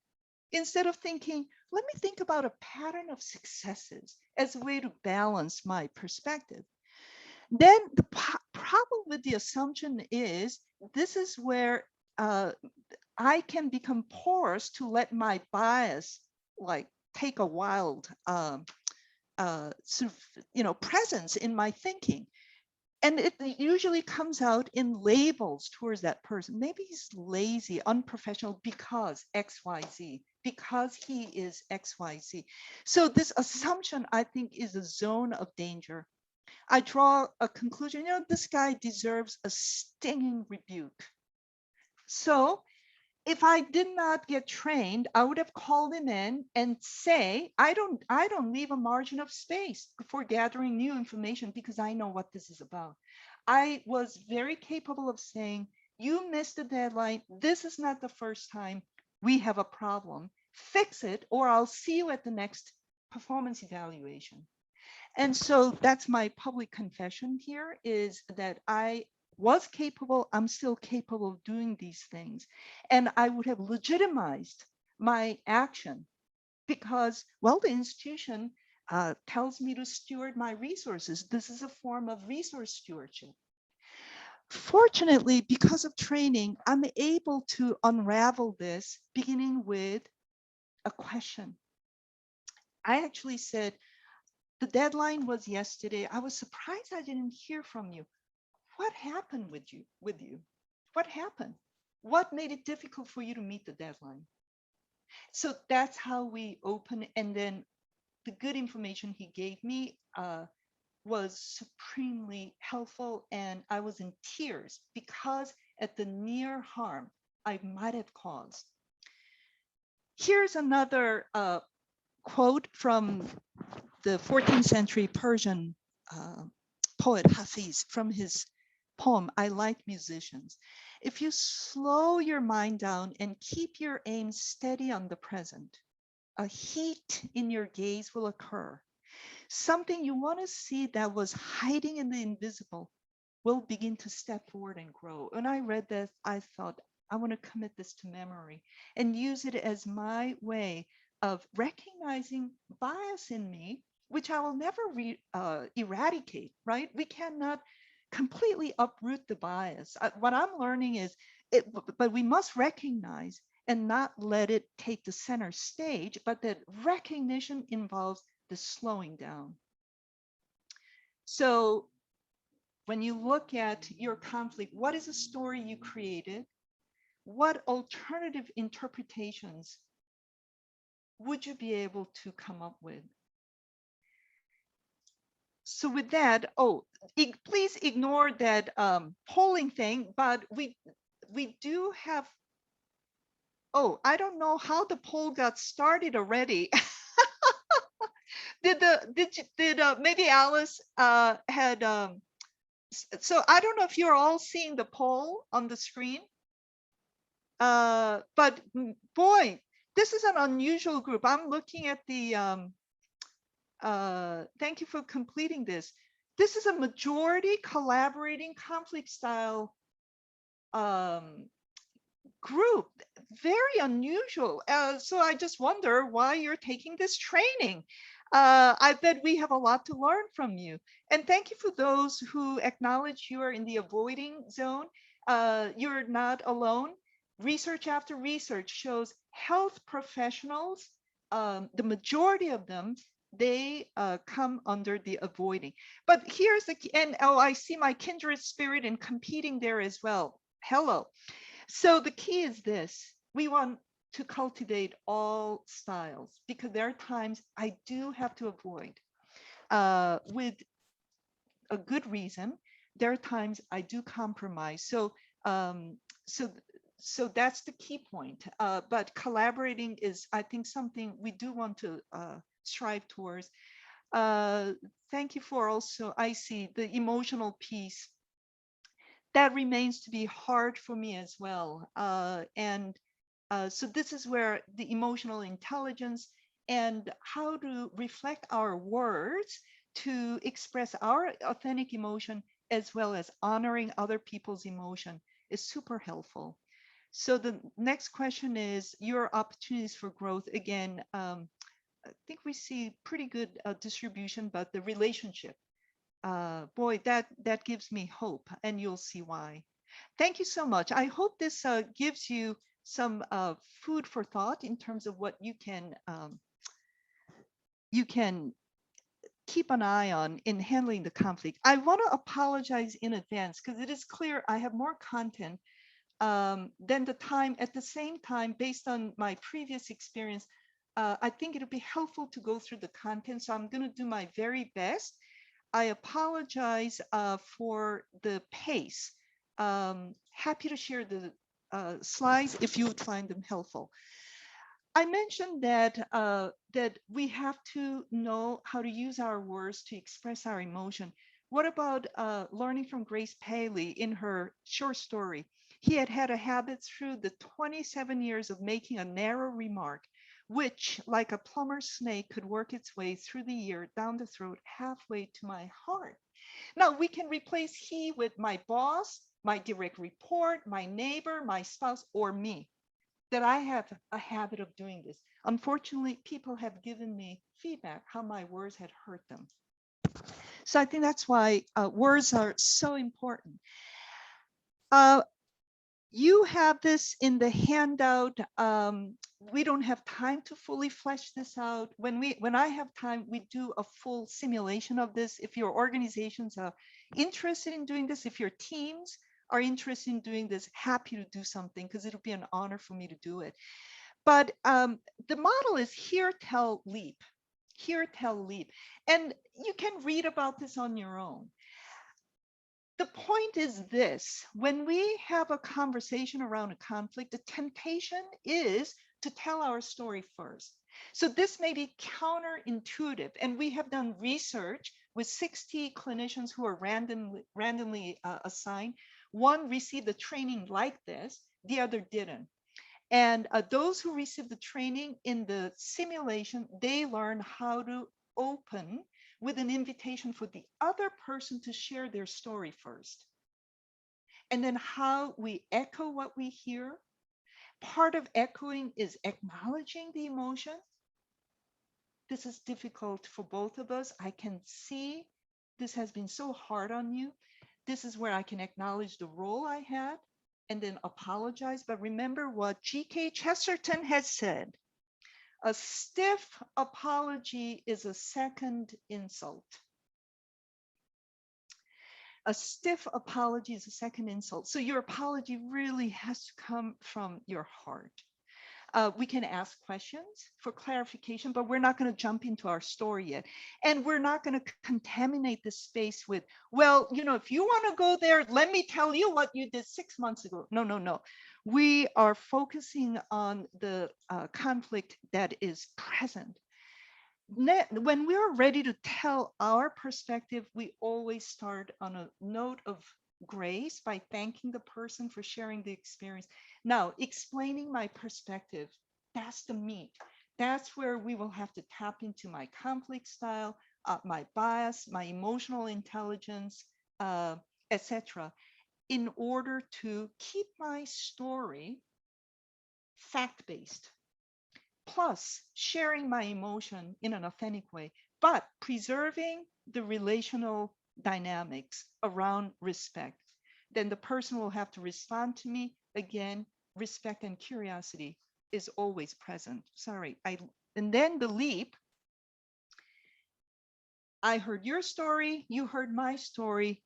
Instead of thinking, let me think about a pattern of successes as a way to balance my perspective. Then the problem with the assumption is this is where I can become porous to let my bias like take a wild sort of, presence in my thinking. And it usually comes out in labels towards that person. Maybe he's lazy, unprofessional because XYZ, because he is XYZ. So this assumption, I think, is a zone of danger. I draw a conclusion, this guy deserves a stinging rebuke. So if I did not get trained, I would have called him in and say, I don't leave a margin of space for gathering new information because I know what this is about. I was very capable of saying, you missed the deadline. This is not the first time. We have a problem. Fix it, or I'll see you at the next performance evaluation. And so that's my public confession here, is that I was capable, I'm still capable of doing these things. And I would have legitimized my action because, well, the institution tells me to steward my resources. This is a form of resource stewardship. Fortunately, because of training, I'm able to unravel this, beginning with a question. I actually said, the deadline was yesterday. I was surprised I didn't hear from you. What happened with you? What happened? What made it difficult for you to meet the deadline? So that's how we open. And then the good information he gave me was supremely helpful. And I was in tears because at the near harm I might have caused. Here's another quote from the 14th century Persian poet Hafiz, from his poem, I Like Musicians. If you slow your mind down and keep your aim steady on the present, a heat in your gaze will occur. Something you want to see that was hiding in the invisible will begin to step forward and grow. When I read this, I thought, I want to commit this to memory and use it as my way of recognizing bias in me, which I will never eradicate, right? We cannot completely uproot the bias. What I'm learning is, but we must recognize and not let it take the center stage, but that recognition involves the slowing down. So when you look at your conflict, what is a story you created? What alternative interpretations would you be able to come up with? So with that, please ignore that polling thing, but we do have, I don't know how the poll got started already. Did maybe Alice had So I don't know if you're all seeing the poll on the screen, but boy, this is an unusual group. I'm looking at the, thank you for completing this. This is a majority collaborating conflict style group, very unusual. So I just wonder why you're taking this training. I bet we have a lot to learn from you. And thank you for those who acknowledge you are in the avoiding zone. You're not alone. Research after research shows health professionals, the majority of them, they come under the avoiding. But here's the, and oh, I see my kindred spirit in competing there as well. Hello. So the key is this: we want to cultivate all styles, because there are times I do have to avoid with a good reason. There are times I do compromise. So so that's the key point. But collaborating is, I think, something we do want to strive towards. Thank you for also, I see the emotional piece. That remains to be hard for me as well. So this is where the emotional intelligence and how to reflect our words to express our authentic emotion, as well as honoring other people's emotion, is super helpful. So the next question is your opportunities for growth. Again, I think we see pretty good distribution, but the relationship, boy, that gives me hope, and you'll see why. Thank you so much. I hope this gives you some food for thought in terms of what you can keep an eye on in handling the conflict. I want to apologize in advance, because it is clear I have more content than the time. At the same time, based on my previous experience, I think it'll be helpful to go through the content. So I'm going to do my very best. I apologize for the pace. Happy to share the slides if you would find them helpful. I mentioned that that we have to know how to use our words to express our emotion. What about learning from Grace Paley in her short story? He had had a habit through the 27 years of making a narrow remark, which, like a plumber's snake, could work its way through the ear, down the throat, halfway to my heart. Now we can replace he with my boss, my direct report, my neighbor, my spouse, or me. That I have a habit of doing this. Unfortunately, people have given me feedback how my words had hurt them. So I think that's why words are so important. You have this in the handout. We don't have time to fully flesh this out. When I have time, we do a full simulation of this. If your organizations are interested in doing this, if your teams are interested in doing this, happy to do something, because it'll be an honor for me to do it. But the model is hear, tell, leap. Hear, tell, leap. And you can read about this on your own. The point is this: when we have a conversation around a conflict, the temptation is to tell our story first. So this may be counterintuitive, and we have done research with 60 clinicians who are randomly assigned. One received a training like this, the other didn't. And those who received the training in the simulation, they learn how to open with an invitation for the other person to share their story first. And then how we echo what we hear. Part of echoing is acknowledging the emotion. This is difficult for both of us. I can see this has been so hard on you. This is where I can acknowledge the role I had and then apologize. But remember what G.K. Chesterton has said: a stiff apology is a second insult. A stiff apology is a second insult. So your apology really has to come from your heart. We can ask questions for clarification, but we're not going to jump into our story yet. And we're not going to contaminate the space with, well, you know, if you want to go there, let me tell you what you did 6 months ago. No, no, no. We are focusing on the conflict that is present. when we're ready to tell our perspective, we always start on a note of grace by thanking the person for sharing the experience. Now, explaining my perspective, that's the meat. That's where we will have to tap into my conflict style, my bias, my emotional intelligence, etc., in order to keep my story fact-based, plus sharing my emotion in an authentic way, but preserving the relational dynamics around respect. Then the person will have to respond to me. Again, respect and curiosity is always present. Sorry. And then the leap. I heard your story, you heard my story.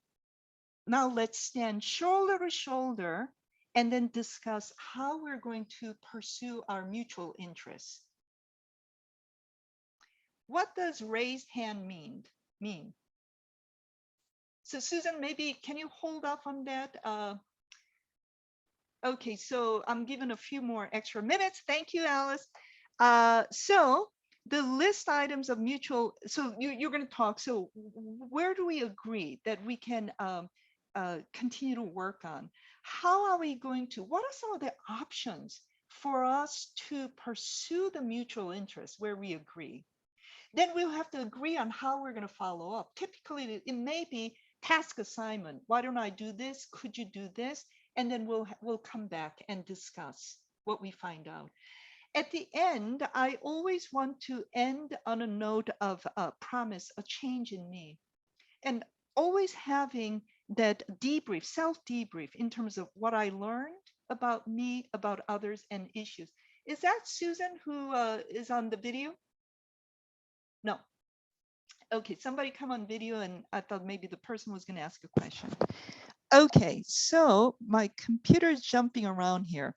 Now let's stand shoulder to shoulder and then discuss how we're going to pursue our mutual interests. What does raised hand mean? So Susan, maybe can you hold off on that? Okay, so I'm given a few more extra minutes. Thank you, Alice. So the list items of mutual, so you're going to talk. So where do we agree that we can continue to work on? How are we going to, what are some of the options for us to pursue the mutual interest where we agree? Then we'll have to agree on how we're going to follow up. Typically, it may be task assignment. Why don't I do this? Could you do this? And then we'll come back and discuss what we find out. At the end, I always want to end on a note of a promise, a change in me, and always having that debrief, self-debrief in terms of what I learned about me, about others, and issues. Is that Susan who is on the video? No. Okay, somebody come on video, and I thought maybe the person was going to ask a question. Okay, so my computer is jumping around here.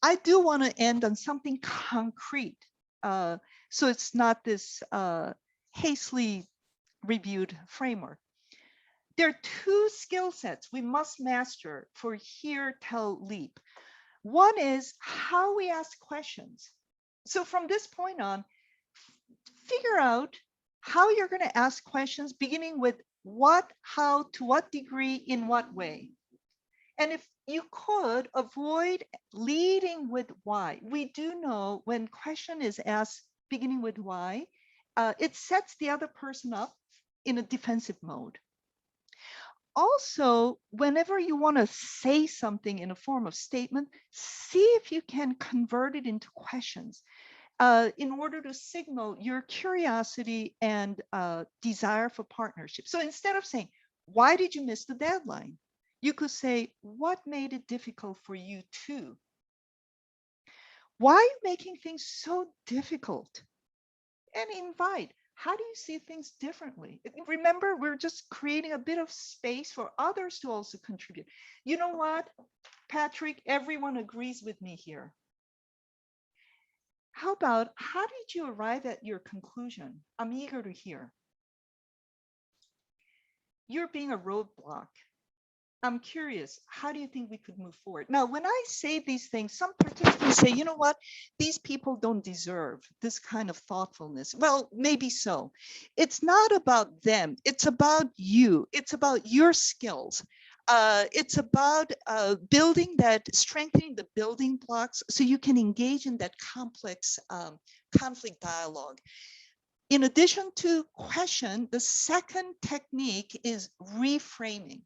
I do want to end on something concrete. So it's not this hastily reviewed framework. There are two skill sets we must master for Hear, Tell, Leap. One is how we ask questions. So from this point on, figure out how you're going to ask questions, beginning with what, how, to what degree, in what way. And if you could avoid leading with why. We do know when question is asked beginning with why, it sets the other person up in a defensive mode. Also, whenever you want to say something in a form of statement, see if you can convert it into questions. In order to signal your curiosity and desire for partnership. So instead of saying, why did you miss the deadline? You could say, what made it difficult for you too? Why are you making things so difficult? And invite, how do you see things differently? Remember, we're just creating a bit of space for others to also contribute. You know what, Patrick, everyone agrees with me here. How about, how did you arrive at your conclusion? I'm eager to hear. You're being a roadblock. I'm curious, how do you think we could move forward? Now, when I say these things, some participants say, you know what, these people don't deserve this kind of thoughtfulness. Well, maybe so. It's not about them. It's about you. It's about your skills. It's about building that, strengthening the building blocks so you can engage in that complex conflict dialogue. In addition to question, the second technique is reframing.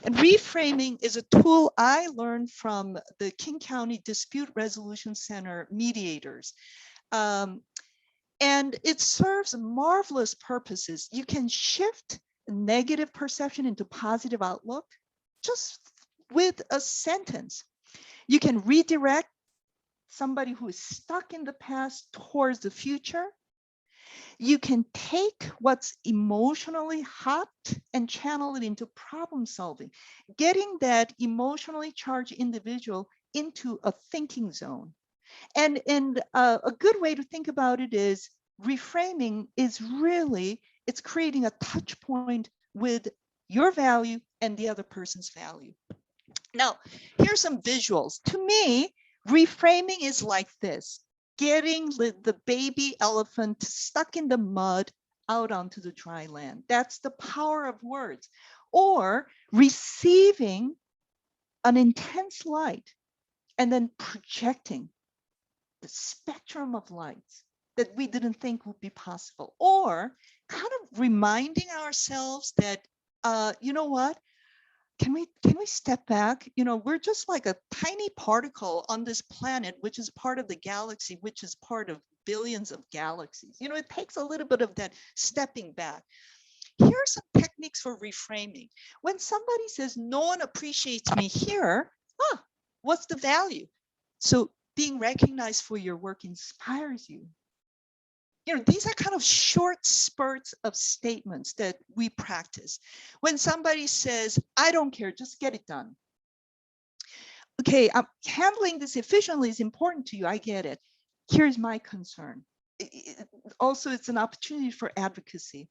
And reframing is a tool I learned from the King County Dispute Resolution Center mediators. And it serves marvelous purposes. You can shift negative perception into positive outlook just with a sentence. You can redirect somebody who is stuck in the past towards the future. You can take what's emotionally hot and channel it into problem solving, getting that emotionally charged individual into a thinking zone. And a good way to think about it is reframing is really, it's creating a touch point with your value and the other person's value. Now, here's some visuals. To me, reframing is like this. getting the baby elephant stuck in the mud out onto the dry land. That's the power of words. Or receiving an intense light and then projecting the spectrum of lights that we didn't think would be possible. Or kind of reminding ourselves that, you know what? Can we step back? You know, we're just like a tiny particle on this planet, which is part of the galaxy, which is part of billions of galaxies. You know, it takes a little bit of that stepping back. Here are some techniques for reframing. When somebody says, no one appreciates me here, what's the value? So being recognized for your work inspires you. You know, these are kind of short spurts of statements that we practice. When somebody says, I don't care, just get it done. Okay, handling this efficiently is important to you, I get it. Here's my concern. Also, it's an opportunity for advocacy.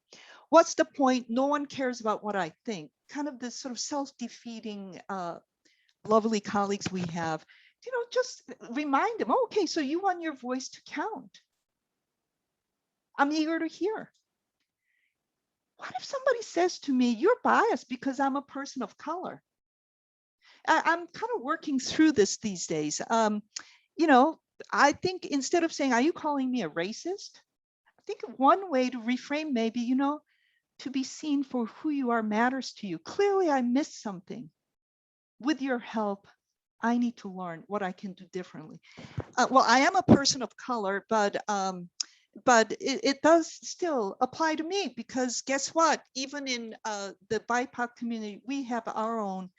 What's the point? No one cares about what I think. Kind of this sort of self-defeating, lovely colleagues we have, you know, just remind them, oh, okay, so you want your voice to count. I'm eager to hear. What if somebody says to me, you're biased because I'm a person of color? I'm kind of working through this these days. You know, I think instead of saying, are you calling me a racist? I think one way to reframe maybe, you know, to be seen for who you are matters to you. Clearly, I missed something. With your help, I need to learn what I can do differently. Well, I am a person of color, but it does still apply to me, because guess what? Even in the BIPOC community, we have our own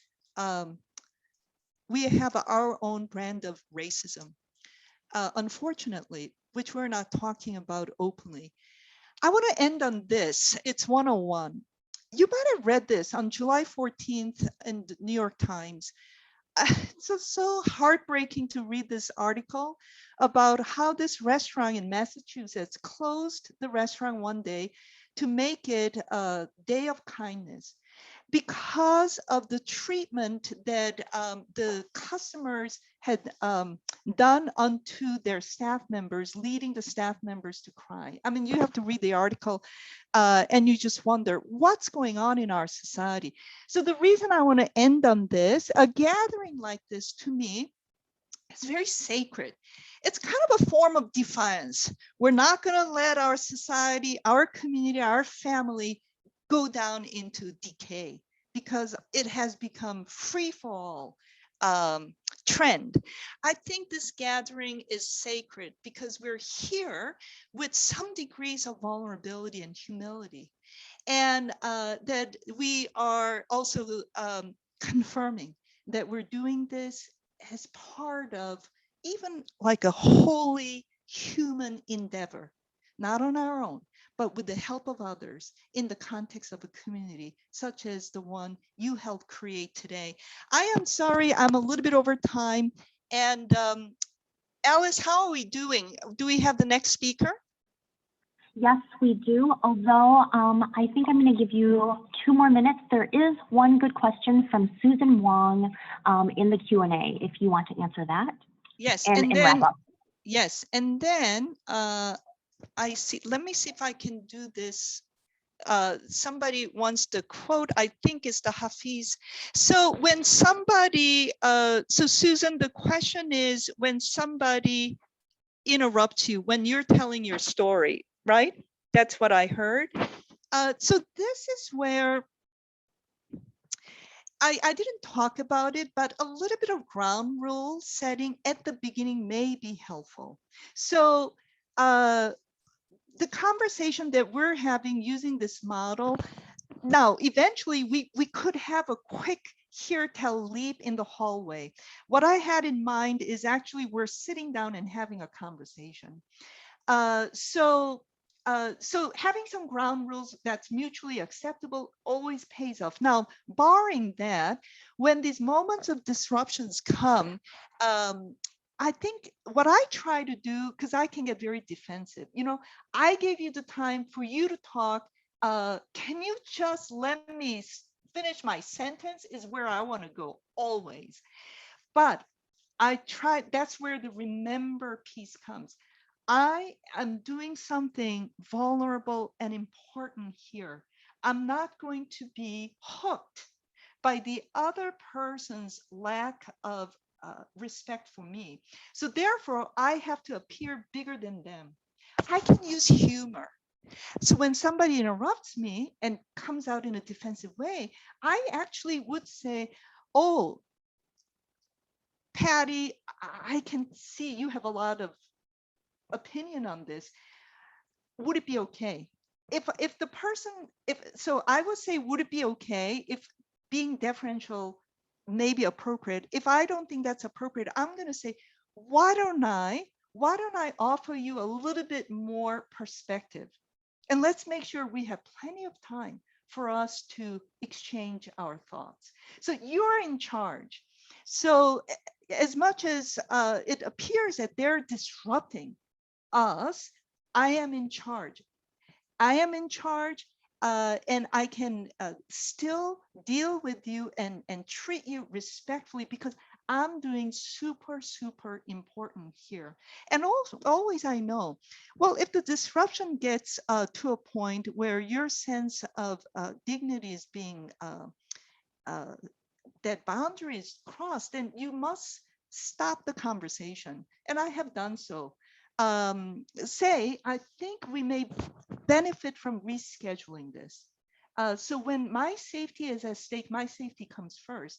brand of racism, unfortunately, which we're not talking about openly. I want to end on this. It's 101. You might have read this on July 14th in the New York Times. It's so heartbreaking to read this article about how this restaurant in Massachusetts closed the restaurant one day to make it a day of kindness, because of the treatment that the customers had done unto their staff members, leading the staff members to cry. I mean, you have to read the article and you just wonder what's going on in our society. So the reason I want to end on this, a gathering like this to me, it's very sacred. It's kind of a form of defiance. We're not going to let our society, our community, our family go down into decay, because it has become free for all trend. I think this gathering is sacred because we're here with some degrees of vulnerability and humility, and that we are also confirming that we're doing this as part of even like a holy human endeavor, not on our own, but with the help of others in the context of a community such as the one you helped create today. I am sorry, I'm a little bit over time. And Alice, how are we doing? Do we have the next speaker? Yes, we do. Although I think I'm going to give you 2 more minutes. There is one good question from Susan Wong in the Q&A, if you want to answer that. Yes, and wrap up. Yes, and then I see. Let me see if I can do this. Somebody wants the quote. I think it's the Hafiz. So when somebody, so Susan, the question is when somebody interrupts you when you're telling your story, right? That's what I heard. So this is where I didn't talk about it, but a little bit of ground rule setting at the beginning may be helpful. So the conversation that we're having using this model, now eventually we could have a quick hear, tell, leap in the hallway. What I had in mind is actually we're sitting down and having a conversation. So having some ground rules that's mutually acceptable always pays off. Now, barring that, when these moments of disruptions come, I think what I try to do, because I can get very defensive, you know, I gave you the time for you to talk. Can you just let me finish my sentence is where I want to go always. But I try, that's where the remember piece comes. I am doing something vulnerable and important here. I'm not going to be hooked by the other person's lack of respect for me. So therefore, I have to appear bigger than them. I can use humor. So when somebody interrupts me and comes out in a defensive way, I actually would say, oh, Patty, I can see you have a lot of opinion on this. Would it be okay? If the person, if so I would say, would it be okay if being deferential may be appropriate? If I don't think that's appropriate, I'm going to say, why don't I offer you a little bit more perspective? And let's make sure we have plenty of time for us to exchange our thoughts. So you're in charge. So as much as it appears that they're disrupting us, I am in charge. I am in charge, and I can still deal with you and treat you respectfully because I'm doing super, super important here. And also, always I know, well, if the disruption gets to a point where your sense of dignity is being, that boundary is crossed, then you must stop the conversation. And I have done so. Say, I think we may benefit from rescheduling this. So when my safety is at stake, my safety comes first.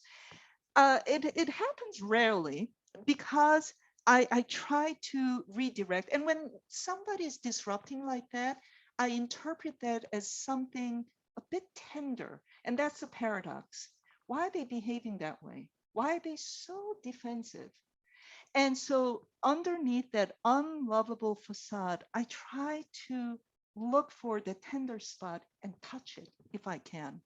It happens rarely because I try to redirect. And when somebody is disrupting like that, I interpret that as something a bit tender. And that's a paradox. Why are they behaving that way? Why are they so defensive? And so underneath that unlovable facade, I try to look for the tender spot and touch it if I can.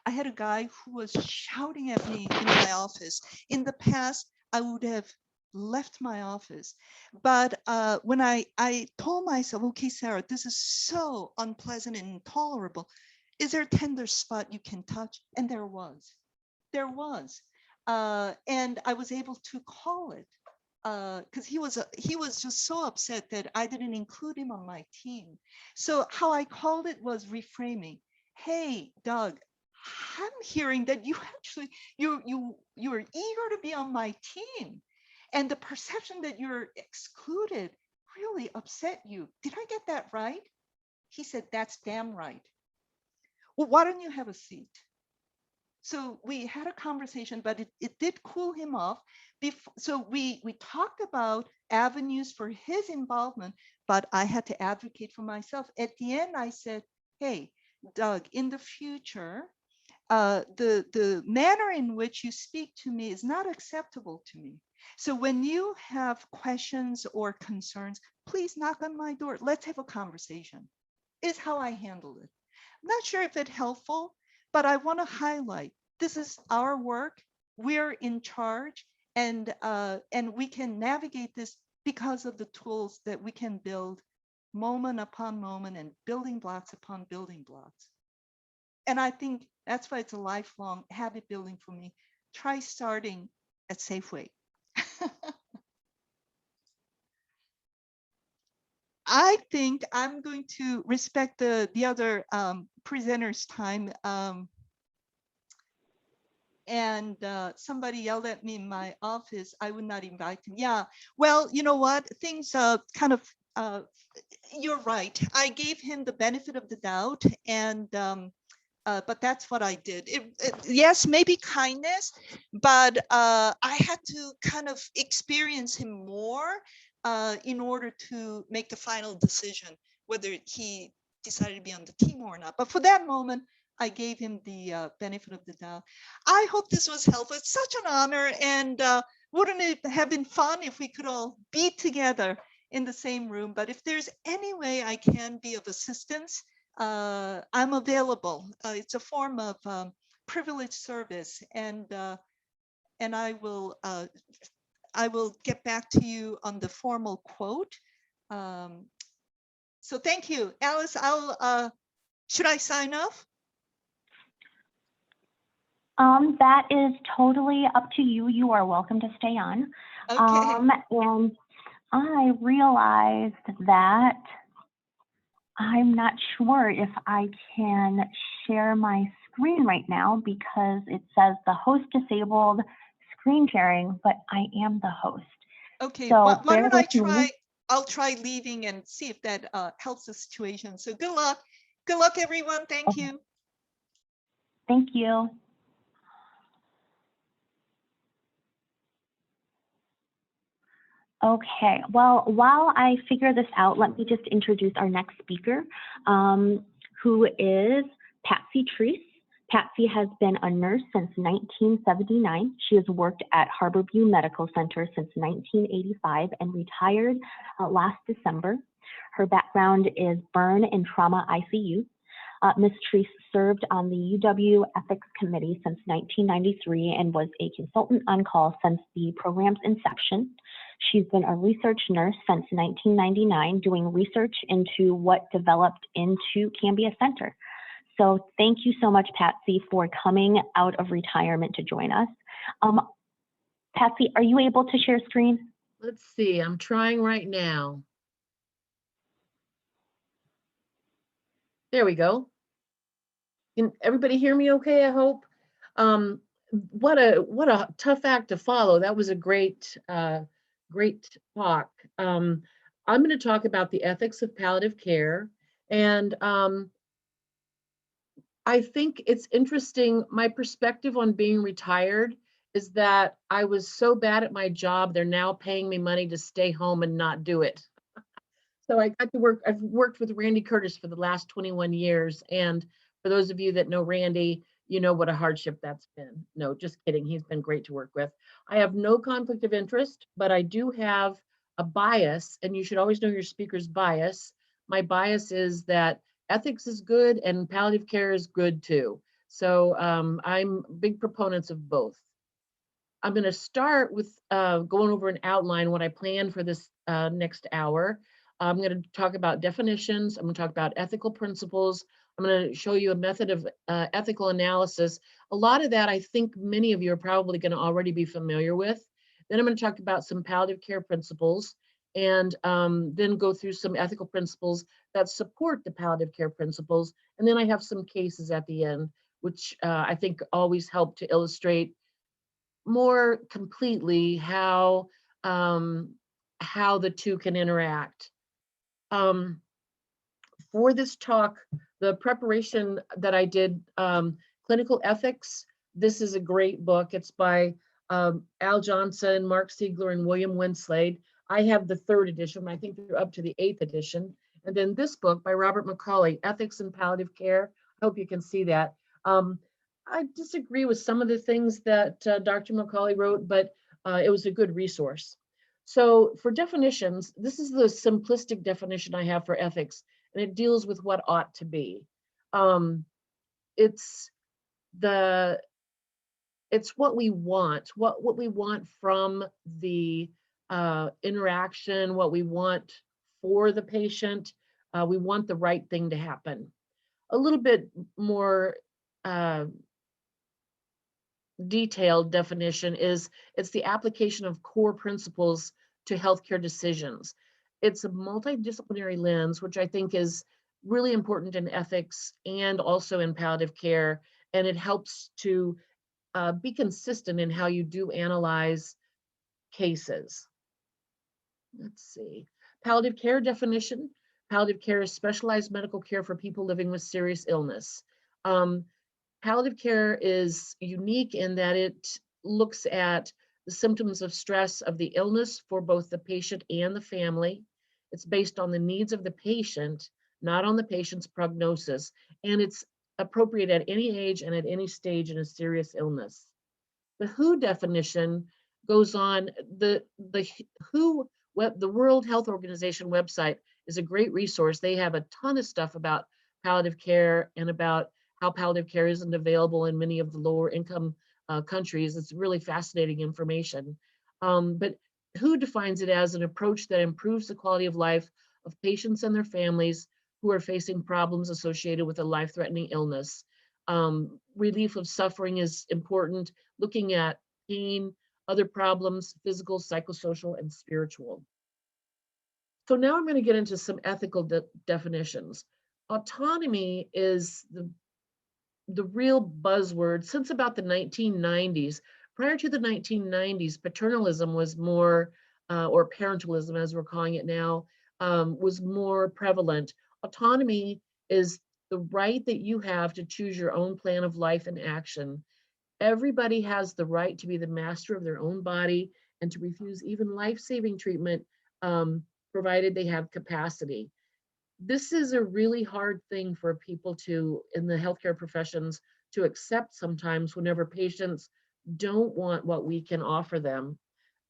I had a guy who was shouting at me in my office. In the past, I would have left my office. But when I told myself, okay, Sarah, this is so unpleasant and intolerable. Is there a tender spot you can touch? And there was. There was. And I was able to call it because he was just so upset that I didn't include him on my team. So how I called it was reframing. Hey, Doug, I'm hearing that you actually you're eager to be on my team, and the perception that you're excluded really upset you. Did I get that right? He said, that's damn right. Well, why don't you have a seat? So we had a conversation, but it did cool him off. So we talked about avenues for his involvement, but I had to advocate for myself. At the end, I said, hey, Doug, in the future, the manner in which you speak to me is not acceptable to me. So when you have questions or concerns, please knock on my door. Let's have a conversation, is how I handled it. I'm not sure if it's helpful, but I want to highlight, this is our work. We're in charge, and we can navigate this because of the tools that we can build moment upon moment and building blocks upon building blocks. And I think that's why it's a lifelong habit building for me. Try starting at Safeway. I think I'm going to respect the other presenters' time. And somebody yelled at me in my office, I would not invite him. Yeah, well, you know what? Things kind of, you're right. I gave him the benefit of the doubt, and but that's what I did. Yes, maybe kindness, but I had to kind of experience him more in order to make the final decision, whether he decided to be on the team or not. But for that moment, I gave him the benefit of the doubt. I hope this was helpful. It's such an honor, and wouldn't it have been fun if we could all be together in the same room? But if there's any way I can be of assistance, I'm available. It's a form of privileged service, and I will get back to you on the formal quote. So thank you, Alice. Should I sign off? That is totally up to you. You are welcome to stay on. Okay. And I realized that I'm not sure if I can share my screen right now because it says the host disabled screen sharing, but I am the host. Okay, So why bear don't I with me. try? I'll try leaving and see if that helps the situation. So good luck. Good luck, everyone. Thank Okay. you. Thank you. Okay, well, while I figure this out, let me just introduce our next speaker, who is Patsy Treece. Patsy has been a nurse since 1979. She has worked at Harborview Medical Center since 1985 and retired last December. Her background is burn and trauma ICU. Ms. Treece served on the UW Ethics Committee since 1993 and was a consultant on call since the program's inception. She's been a research nurse since 1999, doing research into what developed into Cambia Center. So thank you so much, Patsy, for coming out of retirement to join us. Patsy, are you able to share screen? Let's see, I'm trying right now. There we go. Can everybody hear me okay, I hope? What a tough act to follow. That was a great talk. I'm going to talk about the ethics of palliative care. And I think it's interesting, my perspective on being retired is that I was so bad at my job, they're now paying me money to stay home and not do it. So I got to work, I've worked with Randy Curtis for the last 21 years. And for those of you that know Randy, you know what a hardship that's been. No, just kidding. He's been great to work with. I have no conflict of interest, but I do have a bias, and you should always know your speaker's bias. My bias is that ethics is good and palliative care is good too. So I'm big proponents of both. I'm going to start with going over an outline, what I plan for this next hour. I'm going to talk about definitions. I'm going to talk about ethical principles. I'm going to show you a method of ethical analysis. A lot of that, I think many of you are probably going to already be familiar with. Then I'm going to talk about some palliative care principles and then go through some ethical principles that support the palliative care principles. And then I have some cases at the end, which I think always help to illustrate more completely how the two can interact. For this talk, the preparation that I did, Clinical Ethics, this is a great book. It's by Al Johnson, Mark Siegler, and William Winslade. I have the 3rd edition. I think they're up to the 8th edition. And then this book by Robert McCauley, Ethics in Palliative Care. I hope you can see that. I disagree with some of the things that Dr. McCauley wrote, but it was a good resource. So for definitions, this is the simplistic definition I have for ethics, and it deals with what ought to be. It's what we want, what we want from the interaction, what we want for the patient. We want the right thing to happen. A little bit more detailed definition is it's the application of core principles to healthcare decisions. It's a multidisciplinary lens, which I think is really important in ethics and also in palliative care. And it helps to be consistent in how you do analyze cases. Let's see. Palliative care definition. Palliative care is specialized medical care for people living with serious illness. Palliative care is unique in that it looks at the symptoms of stress of the illness for both the patient and the family. It's based on the needs of the patient, not on the patient's prognosis, and it's appropriate at any age and at any stage in a serious illness. The WHO definition goes on, the World Health Organization website is a great resource. They have a ton of stuff about palliative care and about how palliative care isn't available in many of the lower income countries. It's really fascinating information. But WHO defines it as an approach that improves the quality of life of patients and their families who are facing problems associated with a life-threatening illness. Relief of suffering is important, looking at pain, other problems, physical, psychosocial, and spiritual. So now I'm going to get into some ethical definitions. Autonomy is the real buzzword since about the 1990s. Prior to the 1990s, paternalism was more, or parentalism as we're calling it now, was more prevalent. Autonomy is the right that you have to choose your own plan of life and action. Everybody has the right to be the master of their own body and to refuse even life-saving treatment, provided they have capacity. This is a really hard thing for people to, in the healthcare professions, to accept sometimes whenever patients don't want what we can offer them.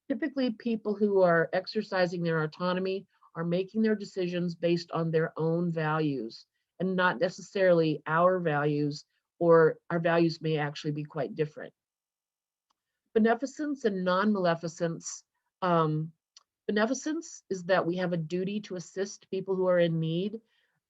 Typically, people who are exercising their autonomy are making their decisions based on their own values and not necessarily our values, or our values may actually be quite different. Beneficence and non-maleficence. Beneficence is that we have a duty to assist people who are in need.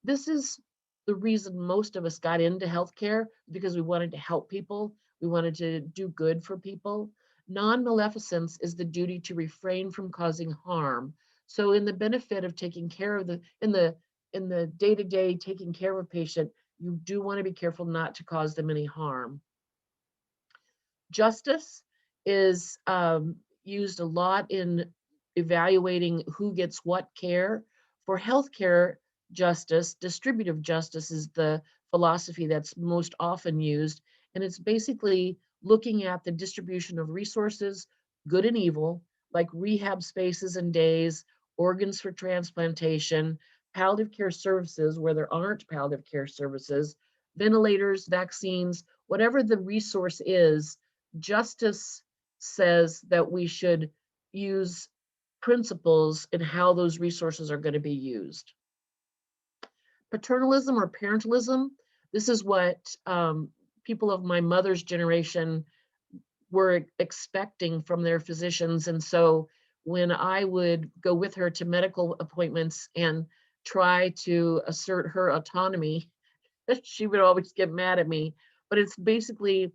This is the reason most of us got into healthcare, because we wanted to help people. We wanted to do good for people. Non-maleficence is the duty to refrain from causing harm. So in the benefit of taking care of in the day-to-day taking care of a patient, you do want to be careful not to cause them any harm. Justice is used a lot in evaluating who gets what care. For healthcare justice, distributive justice is the philosophy that's most often used, and it's basically looking at the distribution of resources, good and evil, like rehab spaces and days, organs for transplantation, palliative care services where there aren't palliative care services, ventilators, vaccines, whatever the resource is. Justice says that we should use principles in how those resources are going to be used. Paternalism or parentalism, this is what people of my mother's generation were expecting from their physicians. And so when I would go with her to medical appointments and try to assert her autonomy, she would always get mad at me. But it's basically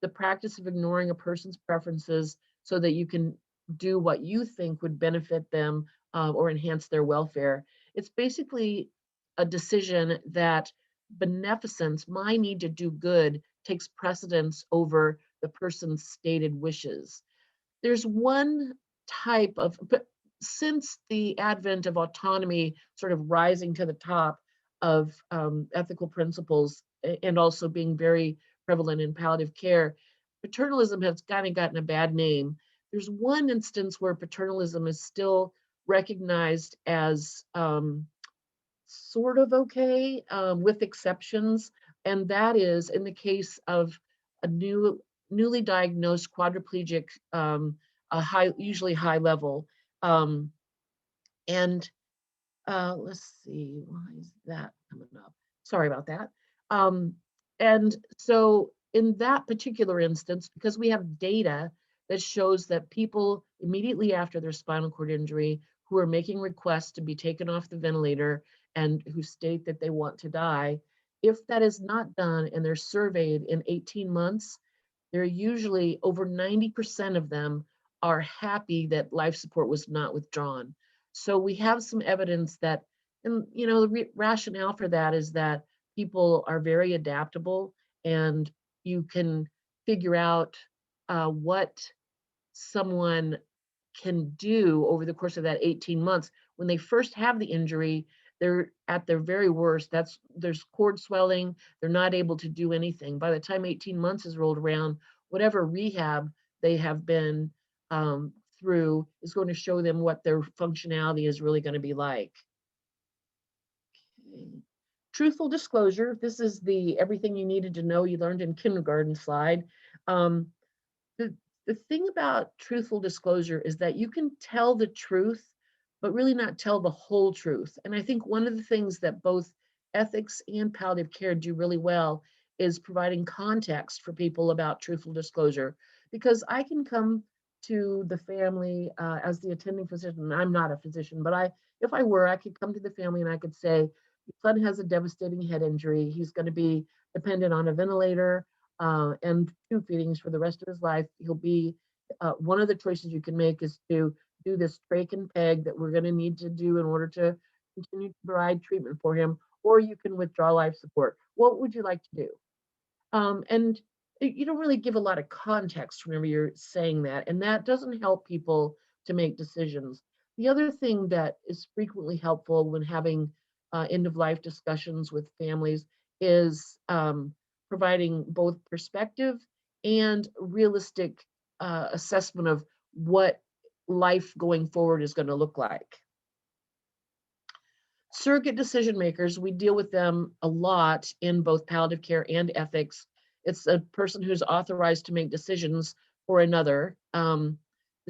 the practice of ignoring a person's preferences so that you can do what you think would benefit them or enhance their welfare. It's basically a decision that beneficence, my need to do good, takes precedence over the person's stated wishes. There's one type of, but since the advent of autonomy sort of rising to the top of ethical principles and also being very prevalent in palliative care, paternalism has kind of gotten a bad name. There's one instance where paternalism is still recognized as sort of okay, with exceptions, and that is in the case of a newly diagnosed quadriplegic, usually high level, and let's see, why is that coming up? Sorry about that. And so in that particular instance, because we have data that shows that people immediately after their spinal cord injury who are making requests to be taken off the ventilator and who state that they want to die, if that is not done and they're surveyed in 18 months, they're usually over 90% of them are happy that life support was not withdrawn. So we have some evidence that, and you know, the rationale for that is that people are very adaptable and you can figure out what someone can do over the course of that 18 months. When they first have the injury, they're at their very worst. There's cord swelling. They're not able to do anything. By the time 18 months is rolled around, whatever rehab they have been through is going to show them what their functionality is really going to be like. Okay. Truthful disclosure. This is the everything you needed to know you learned in kindergarten slide. The thing about truthful disclosure is that you can tell the truth, but really not tell the whole truth. And I think one of the things that both ethics and palliative care do really well is providing context for people about truthful disclosure. Because I can come to the family as the attending physician. I'm not a physician, but if I were, I could come to the family and I could say, your son has a devastating head injury. He's going to be dependent on a ventilator and tube feedings for the rest of his life. He'll be, one of the choices you can make is to do this trach and peg that we're going to need to do in order to continue to provide treatment for him, or you can withdraw life support. What would you like to do? And you don't really give a lot of context whenever you're saying that, and that doesn't help people to make decisions. The other thing that is frequently helpful when having end-of-life discussions with families is providing both perspective and realistic assessment of what life going forward is going to look like. Surrogate decision makers, we deal with them a lot in both palliative care and ethics. It's a person who's authorized to make decisions for another. The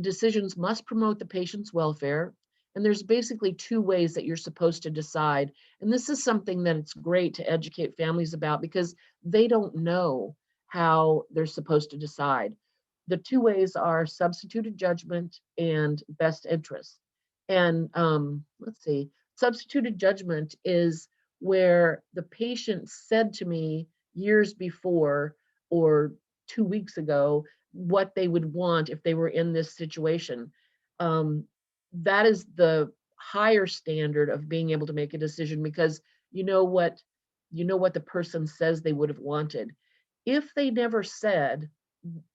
decisions must promote the patient's welfare. And there's basically two ways that you're supposed to decide. And this is something that it's great to educate families about because they don't know how they're supposed to decide. The two ways are substituted judgment and best interest. And let's see, substituted judgment is where the patient said to me years before or 2 weeks ago what they would want if they were in this situation. That is the higher standard of being able to make a decision because you know what the person says they would have wanted. If they never said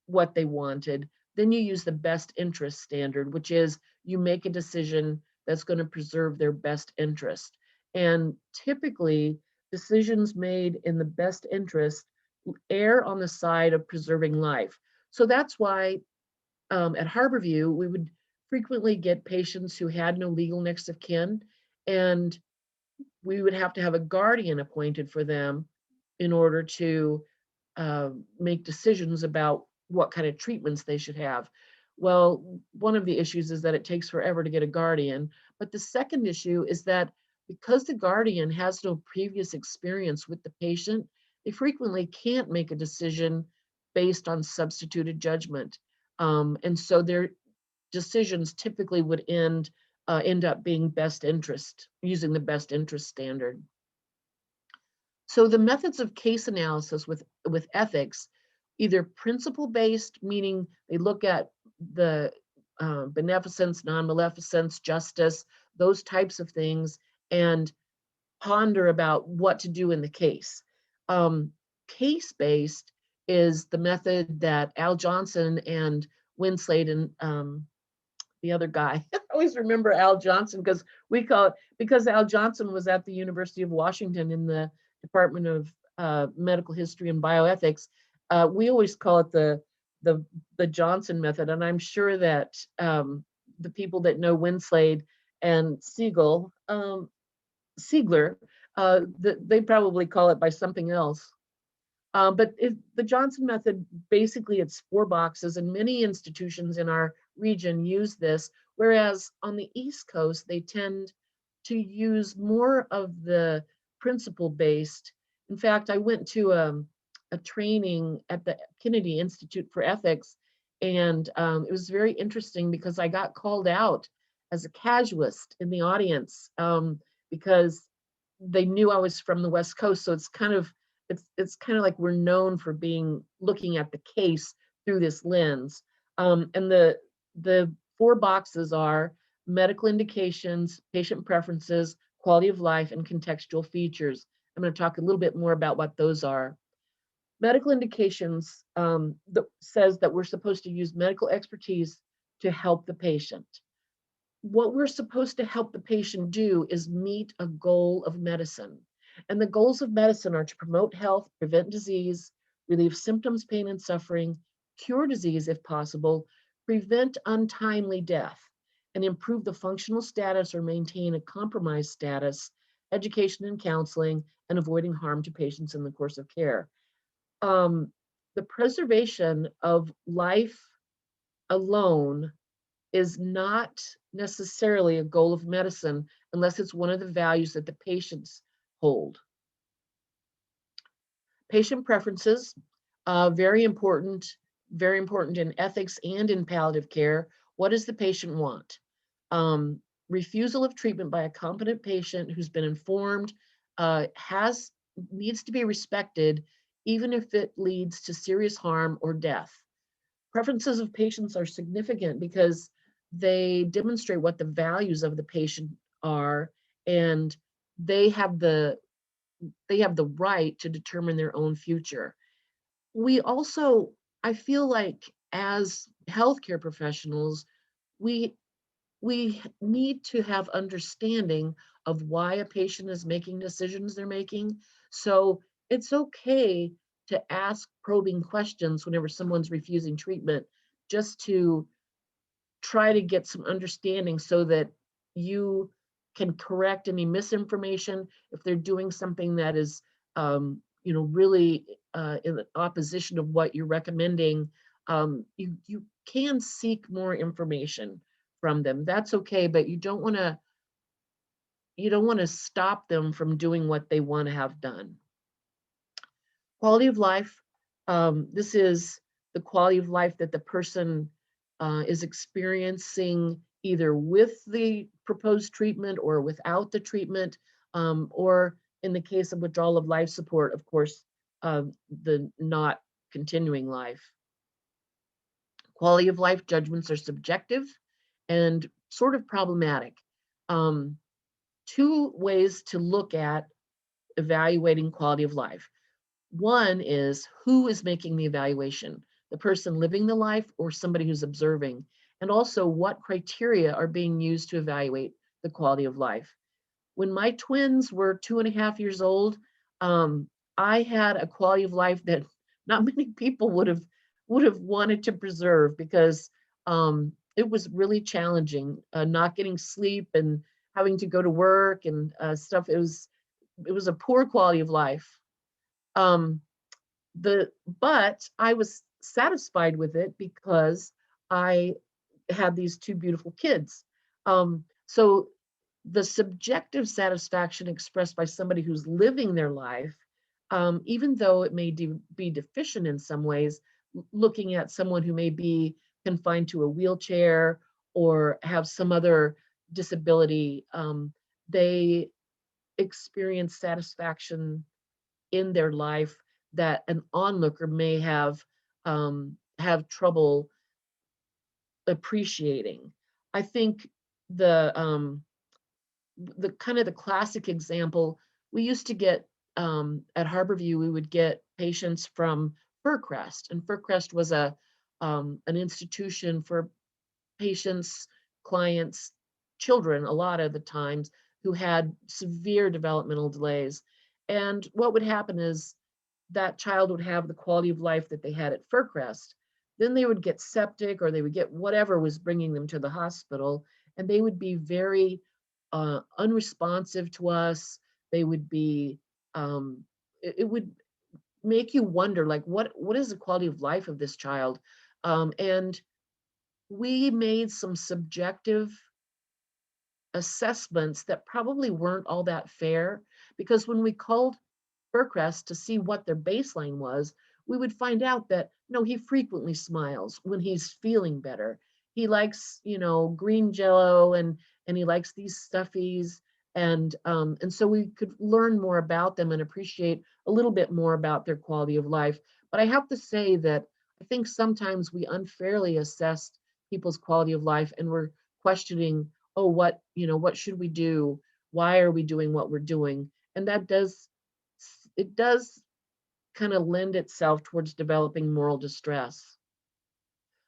what they wanted, then you use the best interest standard, which is you make a decision that's going to preserve their best interest. And typically, decisions made in the best interest err on the side of preserving life. So that's why at Harborview, we would frequently get patients who had no legal next of kin, and we would have to have a guardian appointed for them in order to make decisions about what kind of treatments they should have. Well, one of the issues is that it takes forever to get a guardian. But the second issue is that because the guardian has no previous experience with the patient, they frequently can't make a decision based on substituted judgment. And so their decisions typically would end up being best interest, using the best interest standard. So the methods of case analysis with ethics, either principle-based, meaning they look at the beneficence, non-maleficence, justice, those types of things, and ponder about what to do in the case. Case-based is the method that Al Johnson and Winslade and the other guy. I always remember Al Johnson because we call it, because Al Johnson was at the University of Washington in the Department of Medical History and Bioethics. We always call it the Johnson method, and I'm sure that the people that know Winslade and Siegler, they probably call it by something else. But the Johnson method, basically it's 4 boxes, and many institutions in our region use this, whereas on the East Coast, they tend to use more of the principle-based. In fact, I went to a training at the Kennedy Institute for Ethics, and it was very interesting because I got called out as a casuist in the audience because they knew I was from the West Coast. So it's kind of like we're known for looking at the case through this lens. And the 4 boxes are medical indications, patient preferences, quality of life, and contextual features. I'm going to talk a little bit more about what those are. Medical indications says that we're supposed to use medical expertise to help the patient. What we're supposed to help the patient do is meet a goal of medicine. And the goals of medicine are to promote health, prevent disease, relieve symptoms, pain, and suffering, cure disease if possible, prevent untimely death, and improve the functional status or maintain a compromised status, education and counseling, and avoiding harm to patients in the course of care. The preservation of life alone is not necessarily a goal of medicine unless it's one of the values that the patients hold. Patient preferences, very important in ethics and in palliative care. What does the patient want? Refusal of treatment by a competent patient who's been informed needs to be respected, even if it leads to serious harm or death. Preferences of patients are significant because they demonstrate what the values of the patient are, and they have the right to determine their own future. We also, I feel like as healthcare professionals, we we need to have understanding of why a patient is making decisions they're making. So it's okay to ask probing questions whenever someone's refusing treatment, just to try to get some understanding so that you can correct any misinformation if they're doing something that is really in opposition of what you're recommending. You can seek more information from them. That's okay, but you don't want to stop them from doing what they want to have done. Quality of life. This is the quality of life that the person is experiencing either with the proposed treatment or without the treatment, or in the case of withdrawal of life support, of course, the not continuing life. Quality of life judgments are subjective and sort of problematic. Two ways to look at evaluating quality of life. One is, who is making the evaluation? The person living the life or somebody who's observing? And also, what criteria are being used to evaluate the quality of life? When my twins were 2.5 years old, I had a quality of life that not many people would have wanted to preserve, because it was really challenging, not getting sleep and having to go to work and stuff. It was a poor quality of life. Um, but I was satisfied with it because I had these two beautiful kids. So the subjective satisfaction expressed by somebody who's living their life, even though it may be deficient in some ways, looking at someone who may be confined to a wheelchair or have some other disability, they experience satisfaction in their life that an onlooker may have trouble appreciating. I think the kind of the classic example, we used to get at Harborview, we would get patients from Furcrest, and Furcrest was an institution for patients, clients, children, a lot of the times, who had severe developmental delays. And what would happen is that child would have the quality of life that they had at Furcrest. Then they would get septic, or they would get whatever was bringing them to the hospital, and they would be very unresponsive to us. They would be, it would make you wonder, like, what is the quality of life of this child? And we made some subjective assessments that probably weren't all that fair, because when we called Furcrest to see what their baseline was, we would find out that, no, he frequently smiles when he's feeling better. He likes, green Jello, and he likes these stuffies, and so we could learn more about them and appreciate a little bit more about their quality of life. But I have to say that I think sometimes we unfairly assessed people's quality of life, and we're questioning, oh, what should we do? Why are we doing what we're doing? And that does kind of lend itself towards developing moral distress.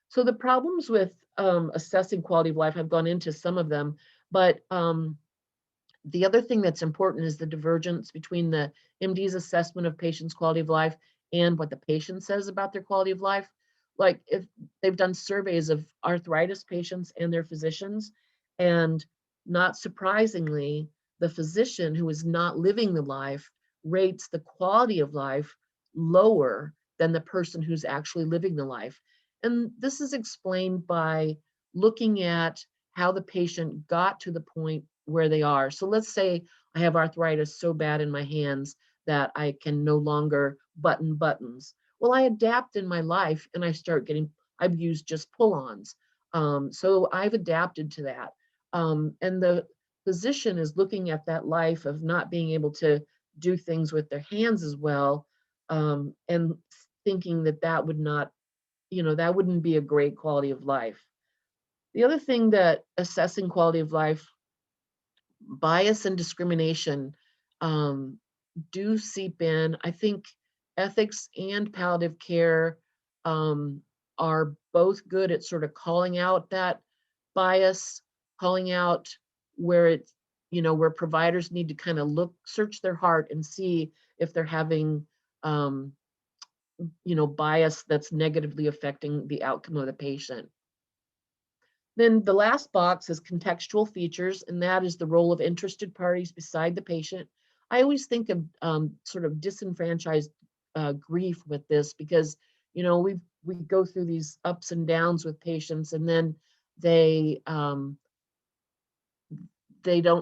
So the problems with assessing quality of life, I've gone into some of them, but the other thing that's important is the divergence between the MD's assessment of patients' quality of life and what the patient says about their quality of life. Like, if they've done surveys of arthritis patients and their physicians, and not surprisingly, the physician who is not living the life rates the quality of life lower than the person who's actually living the life. And this is explained by looking at how the patient got to the point where they are. So let's say I have arthritis so bad in my hands that I can no longer button buttons. Well, I adapt in my life, and I've used just pull-ons. So I've adapted to that. And the physician is looking at that life of not being able to do things with their hands as well, and thinking that would not, that wouldn't be a great quality of life. The other thing that assessing quality of life, bias and discrimination do seep in. I think ethics and palliative care are both good at sort of calling out that bias, calling out where it's, where providers need to kind of search their heart and see if they're having, bias that's negatively affecting the outcome of the patient. Then the last box is contextual features, and that is the role of interested parties beside the patient. I always think of sort of disenfranchised grief with this because, we go through these ups and downs with patients, and then they don't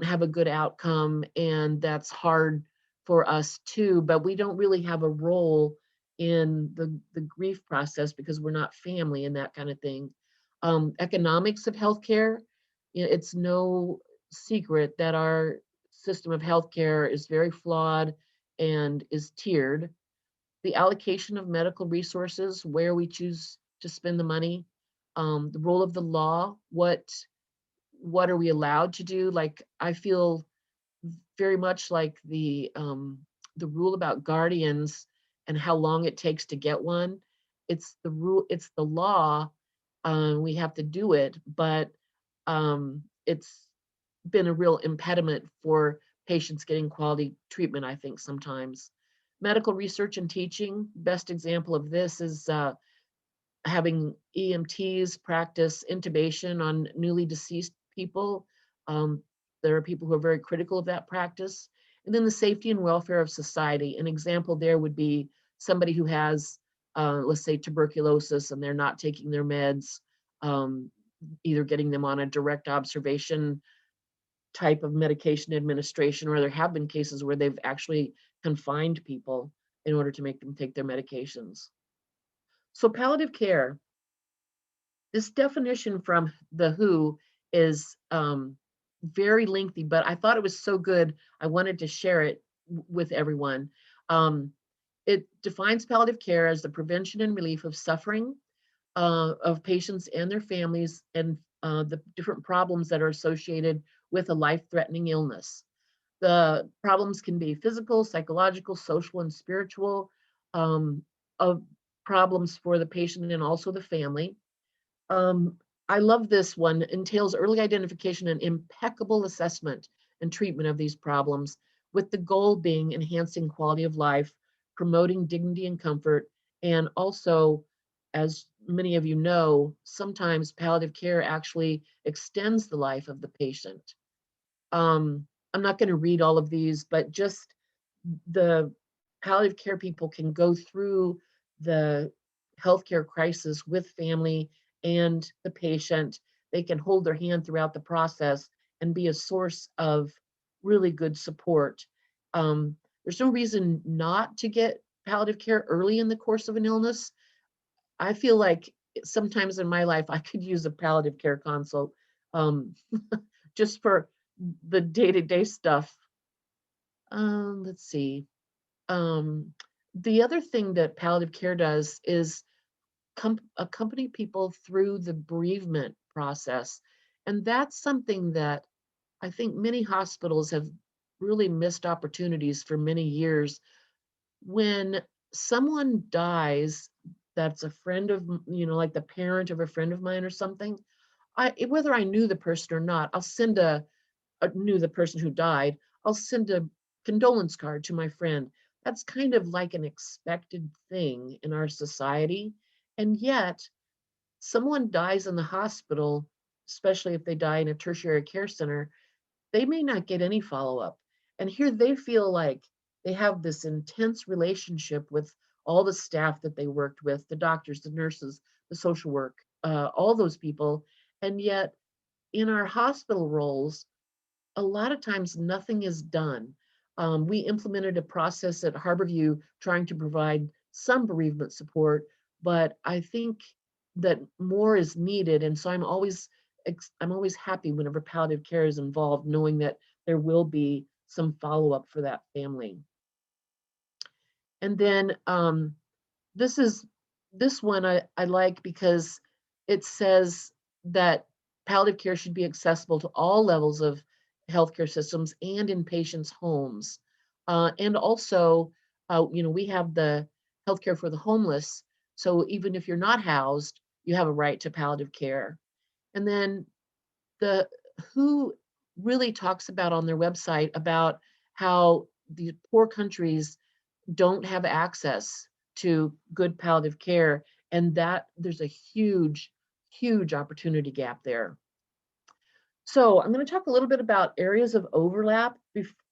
have a good outcome, and that's hard for us too. But we don't really have a role in the grief process because we're not family and that kind of thing. Economics of healthcare, it's no secret that our system of healthcare is very flawed and is tiered. The allocation of medical resources, where we choose to spend the money, the role of the law, what are we allowed to do? Like, I feel very much like the rule about guardians and how long it takes to get one. It's the rule, it's the law. We have to do it, but it's been a real impediment for patients getting quality treatment, I think, sometimes. Medical research and teaching, best example of this is having EMTs practice intubation on newly deceased people. There are people who are very critical of that practice. And then the safety and welfare of society. An example there would be somebody who has, let's say, tuberculosis, and they're not taking their meds, either getting them on a direct observation type of medication administration, or there have been cases where they've actually confined people in order to make them take their medications. So palliative care, this definition from the WHO is very lengthy, but I thought it was so good, I wanted to share it with everyone. It defines palliative care as the prevention and relief of suffering of patients and their families, and the different problems that are associated with a life-threatening illness. The problems can be physical, psychological, social, and spiritual problems for the patient and also the family. I love this one. Entails early identification and impeccable assessment and treatment of these problems, with the goal being enhancing quality of life, promoting dignity and comfort, and also, as many of you know, sometimes palliative care actually extends the life of the patient. I'm not going to read all of these, but just the palliative care people can go through the healthcare crisis with family and the patient. They can hold their hand throughout the process and be a source of really good support. There's no reason not to get palliative care early in the course of an illness. I feel like sometimes in my life, I could use a palliative care consult just for the day-to-day stuff. Let's see. The other thing that palliative care does is accompany people through the bereavement process. And that's something that I think many hospitals have really missed opportunities for many years. When someone dies, that's a friend of, like the parent of a friend of mine or something, whether I knew the person or not, knew the person who died, I'll send a condolence card to my friend. That's kind of like an expected thing in our society. And yet, someone dies in the hospital, especially if they die in a tertiary care center, they may not get any follow-up. And here they feel like they have this intense relationship with all the staff that they worked with, the doctors, the nurses, the social work, all those people. And yet, in our hospital roles, a lot of times nothing is done. We implemented a process at Harborview trying to provide some bereavement support, but I think that more is needed. And so I'm always happy whenever palliative care is involved, knowing that there will be some follow-up for that family. And then this one I like because it says that palliative care should be accessible to all levels of healthcare systems and in patients' homes. And also, we have the healthcare for the homeless. So even if you're not housed, you have a right to palliative care. And then the WHO really talks about on their website about how the poor countries don't have access to good palliative care, and that there's a huge, huge opportunity gap there. So I'm going to talk a little bit about areas of overlap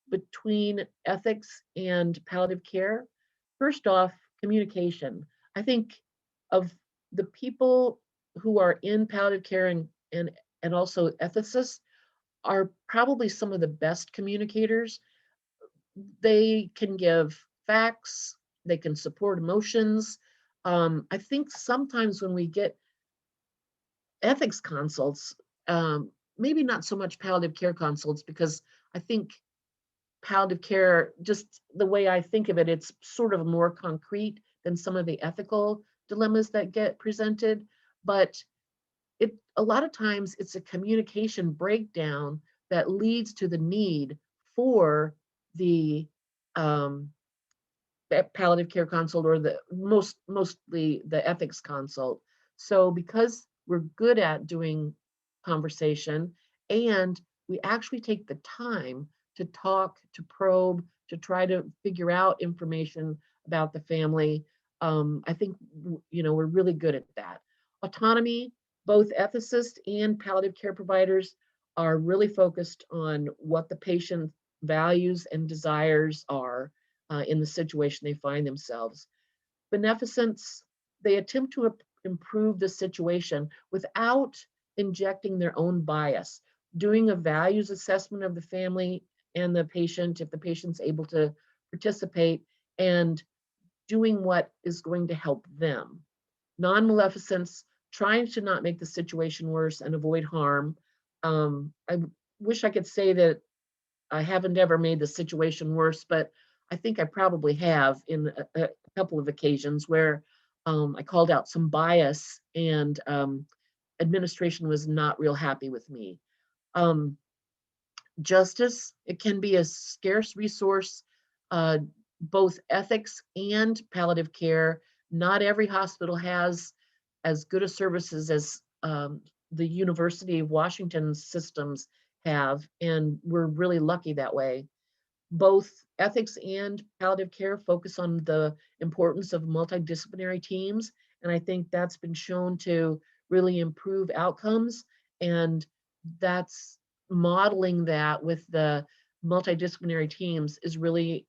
between ethics and palliative care. First off, communication. I think of the people who are in palliative care and also ethicists are probably some of the best communicators. They can give facts, they can support emotions. I think sometimes when we get ethics consults, maybe not so much palliative care consults, because I think palliative care, just the way I think of it, it's sort of more concrete than some of the ethical dilemmas that get presented. But a lot of times it's a communication breakdown that leads to the need for the palliative care consult, or the mostly the ethics consult. So because we're good at doing conversation, and we actually take the time to talk, to probe, to try to figure out information about the family, I think we're really good at that. Autonomy. Both ethicists and palliative care providers are really focused on what the patient values and desires are in the situation they find themselves. Beneficence. They attempt to improve the situation without injecting their own bias, doing a values assessment of the family and the patient, if the patient's able to participate, and doing what is going to help them. Non-maleficence, trying to not make the situation worse and avoid harm. I wish I could say that I haven't ever made the situation worse, but I think I probably have in a couple of occasions where I called out some bias, and administration was not real happy with me. Justice, it can be a scarce resource, both ethics and palliative care. Not every hospital has as good a services as the University of Washington systems have, and we're really lucky that way. Both ethics and palliative care focus on the importance of multidisciplinary teams, and I think that's been shown to really improve outcomes, and that's modeling that with the multidisciplinary teams is really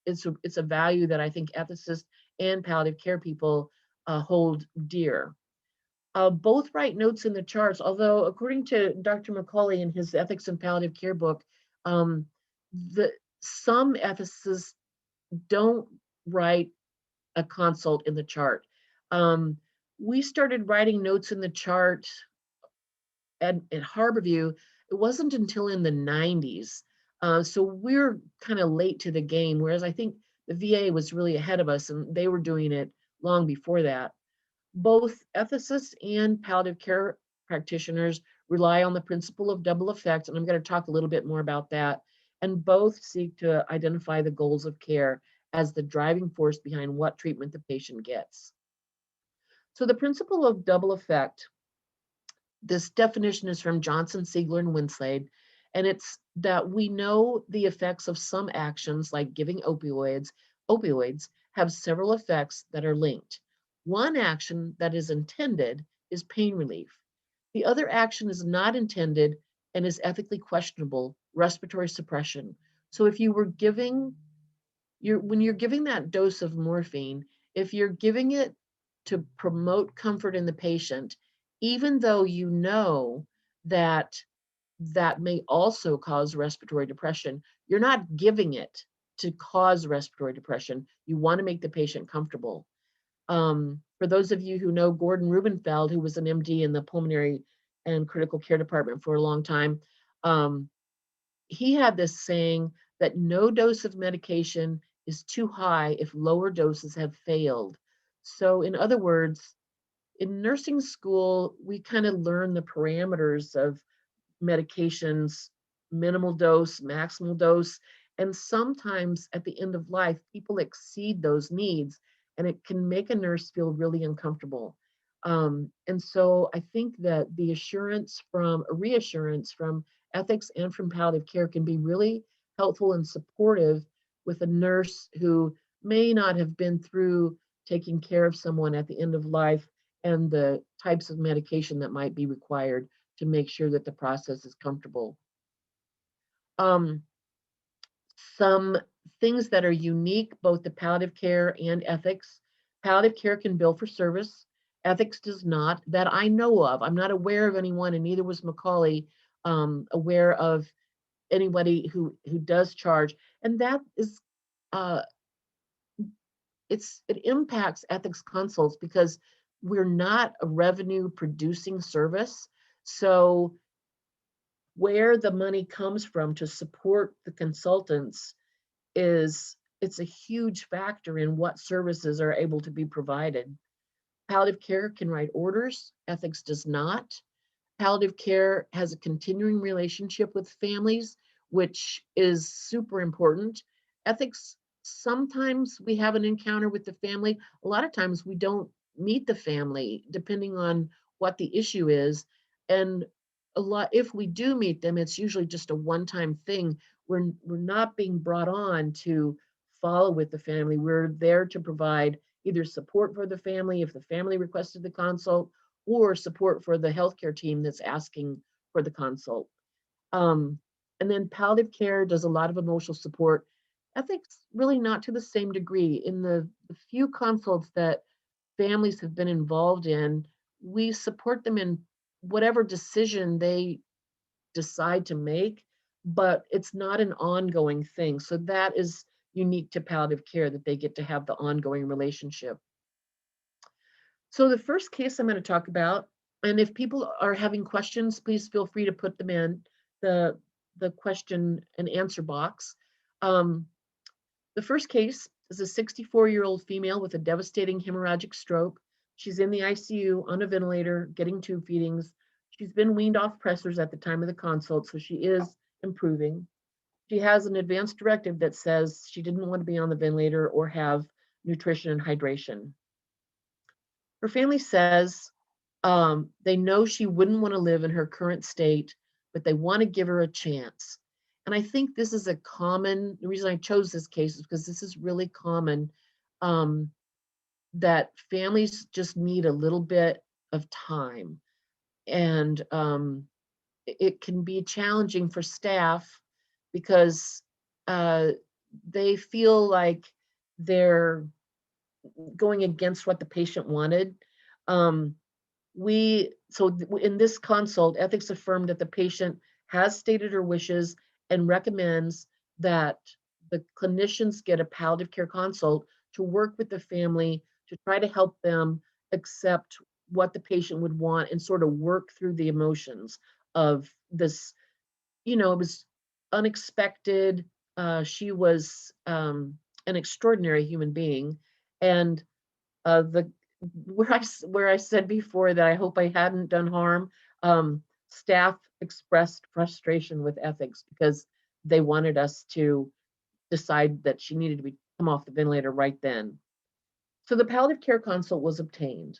it's a value that I think ethicists and palliative care people hold dear. Both write notes in the charts, although according to Dr. McCauley in his Ethics and Palliative Care book, some ethicists don't write a consult in the chart. We started writing notes in the chart at Harborview. It wasn't until in the 90s. So we're kind of late to the game, whereas I think the VA was really ahead of us and they were doing it long before that. Both ethicists and palliative care practitioners rely on the principle of double effect, and I'm going to talk a little bit more about that. And both seek to identify the goals of care as the driving force behind what treatment the patient gets. So the principle of double effect, this definition is from Johnson, Siegler, and Winslade, and it's that we know the effects of some actions like giving opioids have several effects that are linked. One action that is intended is pain relief. The other action is not intended and is ethically questionable, respiratory suppression. So if you were giving, when you're giving that dose of morphine, if you're giving it to promote comfort in the patient, even though you know that that may also cause respiratory depression, you're not giving it to cause respiratory depression. You want to make the patient comfortable. For those of you who know Gordon Rubenfeld, who was an MD in the pulmonary and critical care department for a long time, he had this saying that no dose of medication is too high if lower doses have failed. So in other words, in nursing school, we kind of learn the parameters of medications, minimal dose, maximal dose, and sometimes at the end of life, people exceed those needs, and it can make a nurse feel really uncomfortable. And so I think that the reassurance from ethics and from palliative care can be really helpful and supportive with a nurse who may not have been through taking care of someone at the end of life and the types of medication that might be required to make sure that the process is comfortable. Some things that are unique, both to palliative care and ethics. Palliative care can bill for service. Ethics does not, that I know of. I'm not aware of anyone, and neither was Macaulay, aware of anybody who does charge. And that is, uh, it impacts ethics consults because we're not a revenue producing service. So where the money comes from to support the consultants it's a huge factor in what services are able to be provided. Palliative care can write orders, ethics does not. Palliative care has a continuing relationship with families, which is super important. Ethics, sometimes we have an encounter with the family. A lot of times we don't meet the family, depending on what the issue is. And if we do meet them, it's usually just a one-time thing. We're not being brought on to follow with the family. We're there to provide either support for the family if the family requested the consult, or support for the healthcare team that's asking for the consult. And then palliative care does a lot of emotional support. Ethics, really not to the same degree. In the few consults that families have been involved in, we support them in whatever decision they decide to make, but it's not an ongoing thing. So that is unique to palliative care, that they get to have the ongoing relationship. So the first case I'm going to talk about, and if people are having questions, please feel free to put them in the question and answer box. The first case is a 64-year-old female with a devastating hemorrhagic stroke. She's in the ICU on a ventilator, getting tube feedings. She's been weaned off pressors at the time of the consult, so she is improving. She has an advance directive that says she didn't want to be on the ventilator or have nutrition and hydration. Her family says they know she wouldn't want to live in her current state, but they want to give her a chance. And I think this is the reason I chose this case is because this is really common, that families just need a little bit of time. And it can be challenging for staff because they feel like they're going against what the patient wanted. In this consult, ethics affirmed that the patient has stated her wishes and recommends that the clinicians get a palliative care consult to work with the family to try to help them accept what the patient would want and sort of work through the emotions of this. It was unexpected. She was an extraordinary human being. And where I said before that I hope I hadn't done harm, staff expressed frustration with ethics because they wanted us to decide that she needed to come off the ventilator right then. So the palliative care consult was obtained.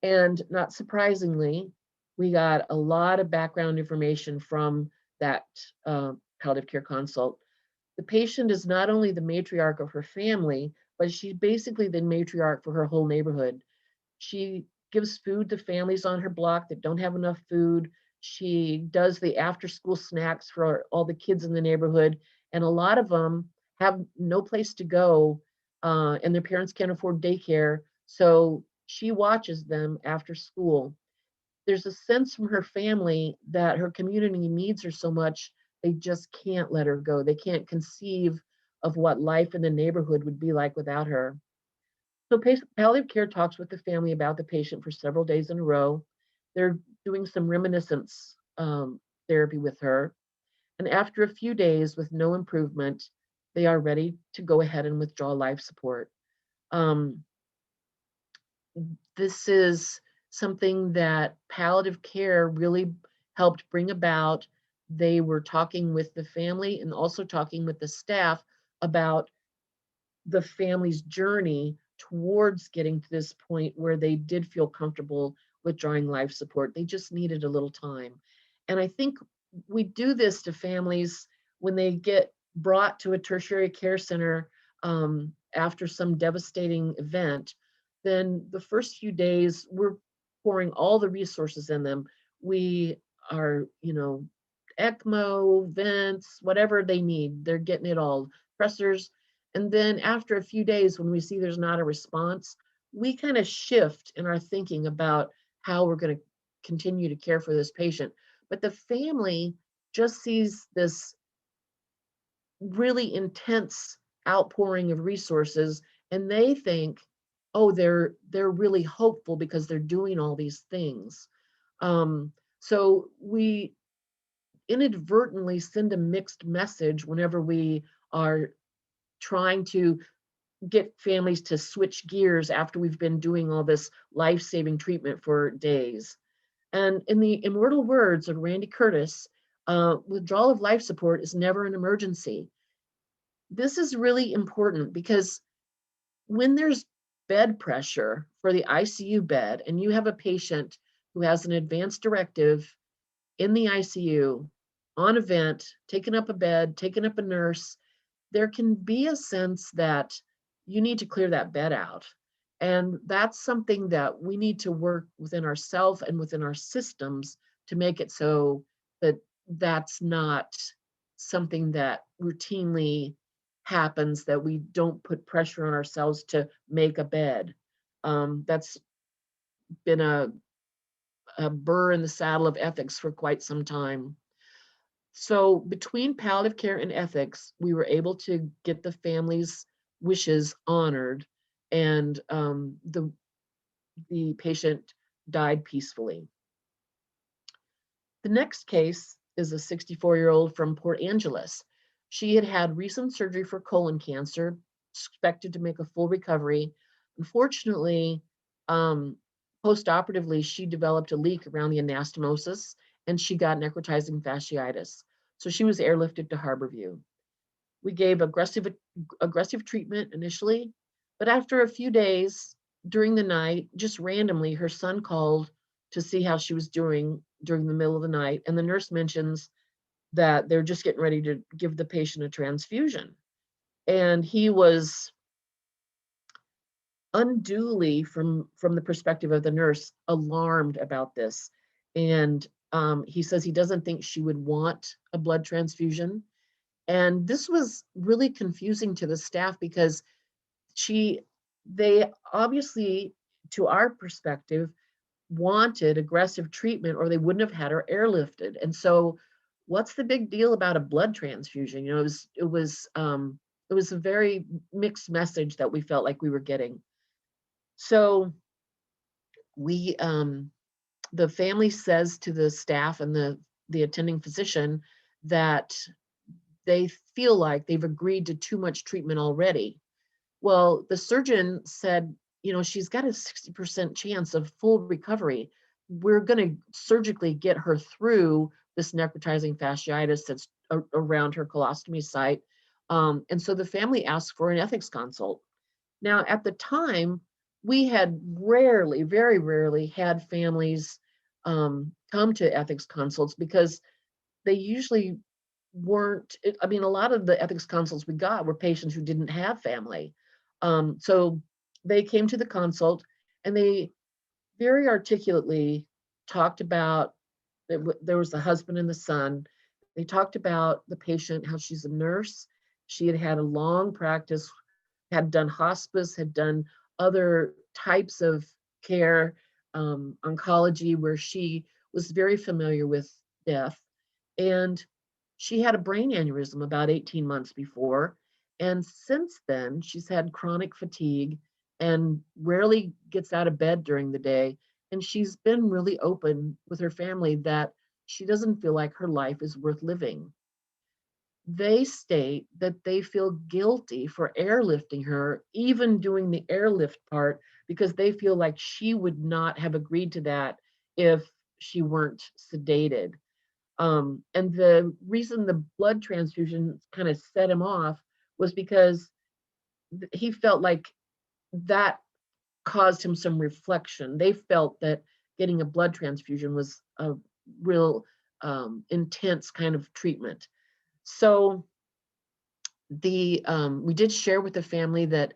And not surprisingly, we got a lot of background information from that palliative care consult. The patient is not only the matriarch of her family, but she's basically the matriarch for her whole neighborhood. She gives food to families on her block that don't have enough food. She does the after school snacks for all the kids in the neighborhood. And a lot of them have no place to go and their parents can't afford daycare. So she watches them after school. There's a sense from her family that her community needs her so much, they just can't let her go. They can't conceive of what life in the neighborhood would be like without her. So palliative care talks with the family about the patient for several days in a row. They're doing some reminiscence therapy with her. And after a few days with no improvement, they are ready to go ahead and withdraw life support. This is something that palliative care really helped bring about. They were talking with the family and also talking with the staff about the family's journey towards getting to this point where they did feel comfortable withdrawing life support. They just needed a little time. And I think we do this to families when they get brought to a tertiary care center after some devastating event. Then the first few days, we're pouring all the resources in them. We are, ECMO, vents, whatever they need, they're getting it all, pressors. And then after a few days, when we see there's not a response, we kind of shift in our thinking about how we're going to continue to care for this patient. But the family just sees this really intense outpouring of resources, and they think, oh, they're really hopeful because they're doing all these things. So we inadvertently send a mixed message whenever we are trying to get families to switch gears after we've been doing all this life-saving treatment for days. And in the immortal words of Randy Curtis, withdrawal of life support is never an emergency. This is really important because when there's bed pressure for the ICU bed and you have a patient who has an advanced directive in the ICU, on a vent, taking up a bed, taking up a nurse, there can be a sense that you need to clear that bed out. And that's something that we need to work within ourselves and within our systems to make it so that that's not something that routinely happens, that we don't put pressure on ourselves to make a bed. That's been a burr in the saddle of ethics for quite some time. So between palliative care and ethics, we were able to get the family's wishes honored, and the patient died peacefully. The next case is a 64-year-old from Port Angeles. She had had recent surgery for colon cancer, expected to make a full recovery. Unfortunately, post-operatively, she developed a leak around the anastomosis, and she got necrotizing fasciitis. So she was airlifted to Harborview. We gave aggressive treatment initially, but after a few days during the night, just randomly, her son called to see how she was doing during the middle of the night. And the nurse mentions that they're just getting ready to give the patient a transfusion. And he was unduly, from the perspective of the nurse, alarmed about this. And he says he doesn't think she would want a blood transfusion. And this was really confusing to the staff because they obviously, to our perspective, wanted aggressive treatment or they wouldn't have had her airlifted. And so what's the big deal about a blood transfusion? It was a very mixed message that we felt like we were getting. So we, the family says to the staff and the attending physician that they feel like they've agreed to too much treatment already. Well, the surgeon said, she's got a 60% chance of full recovery. We're going to surgically get her through this necrotizing fasciitis that's around her colostomy site. And so the family asked for an ethics consult. Now, at the time, we had rarely, very rarely had families come to ethics consults because they usually weren't, a lot of the ethics consults we got were patients who didn't have family. So they came to the consult and they very articulately talked about, there was the husband and the son. They talked about the patient, how she's a nurse. She had had a long practice, had done hospice, had done other types of care, oncology, where she was very familiar with death. And she had a brain aneurysm about 18 months before. And since then, she's had chronic fatigue and rarely gets out of bed during the day. And she's been really open with her family that she doesn't feel like her life is worth living. they state that they feel guilty for airlifting her, even doing the airlift part, because they feel like she would not have agreed to that if she weren't sedated. And the reason the blood transfusion kind of set him off was because he felt like that caused him some reflection. They felt that getting a blood transfusion was a real intense kind of treatment. So we did share with the family that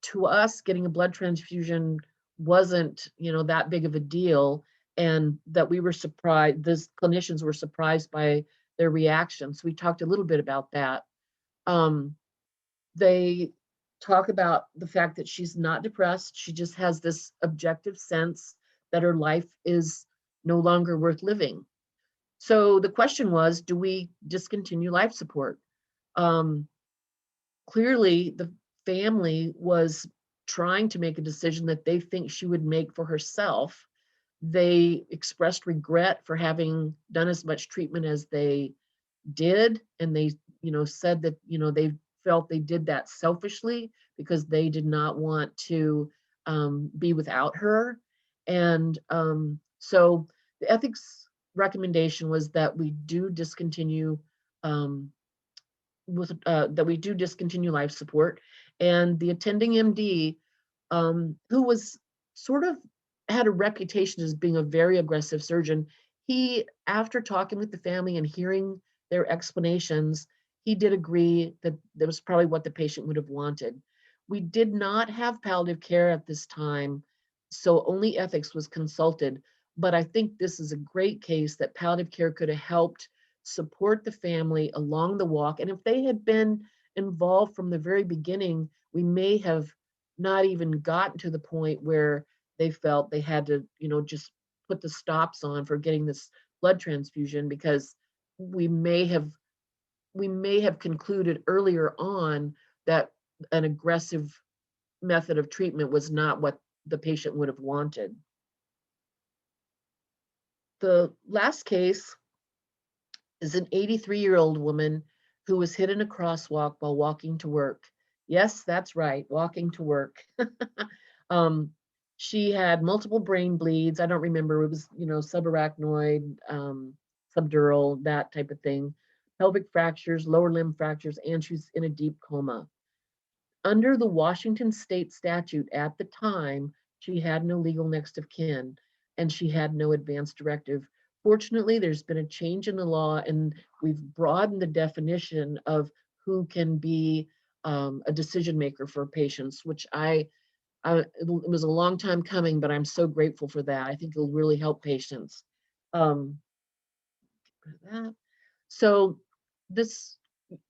to us, getting a blood transfusion wasn't, that big of a deal, and that we were surprised, the clinicians were surprised by their reactions. We talked a little bit about that. They talk about the fact that she's not depressed. She just has this objective sense that her life is no longer worth living. So the question was, do we discontinue life support? Clearly, the family was trying to make a decision that they think she would make for herself. They expressed regret for having done as much treatment as they did, and they, said that, they felt they did that selfishly because they did not want to be without her. And so the ethics recommendation was that we do discontinue life support. And the attending MD, who was sort of had a reputation as being a very aggressive surgeon, he, after talking with the family and hearing their explanations, he did agree that that was probably what the patient would have wanted. We did not have palliative care at this time, so only ethics was consulted. But I think this is a great case that palliative care could have helped support the family along the walk. And if they had been involved from the very beginning, we may have not even gotten to the point where they felt they had to, just put the stops on for getting this blood transfusion, because we may have concluded earlier on that an aggressive method of treatment was not what the patient would have wanted. The last case is an 83-year-old woman who was hit in a crosswalk while walking to work. Yes, that's right, walking to work. She had multiple brain bleeds. I don't remember, it was, subarachnoid, subdural, that type of thing, pelvic fractures, lower limb fractures, and she's in a deep coma. Under the Washington state statute at the time, she had no legal next of kin, and she had no advance directive. Fortunately, there's been a change in the law, and we've broadened the definition of who can be a decision maker for patients, which it was a long time coming, but I'm so grateful for that. I think it'll really help patients. So this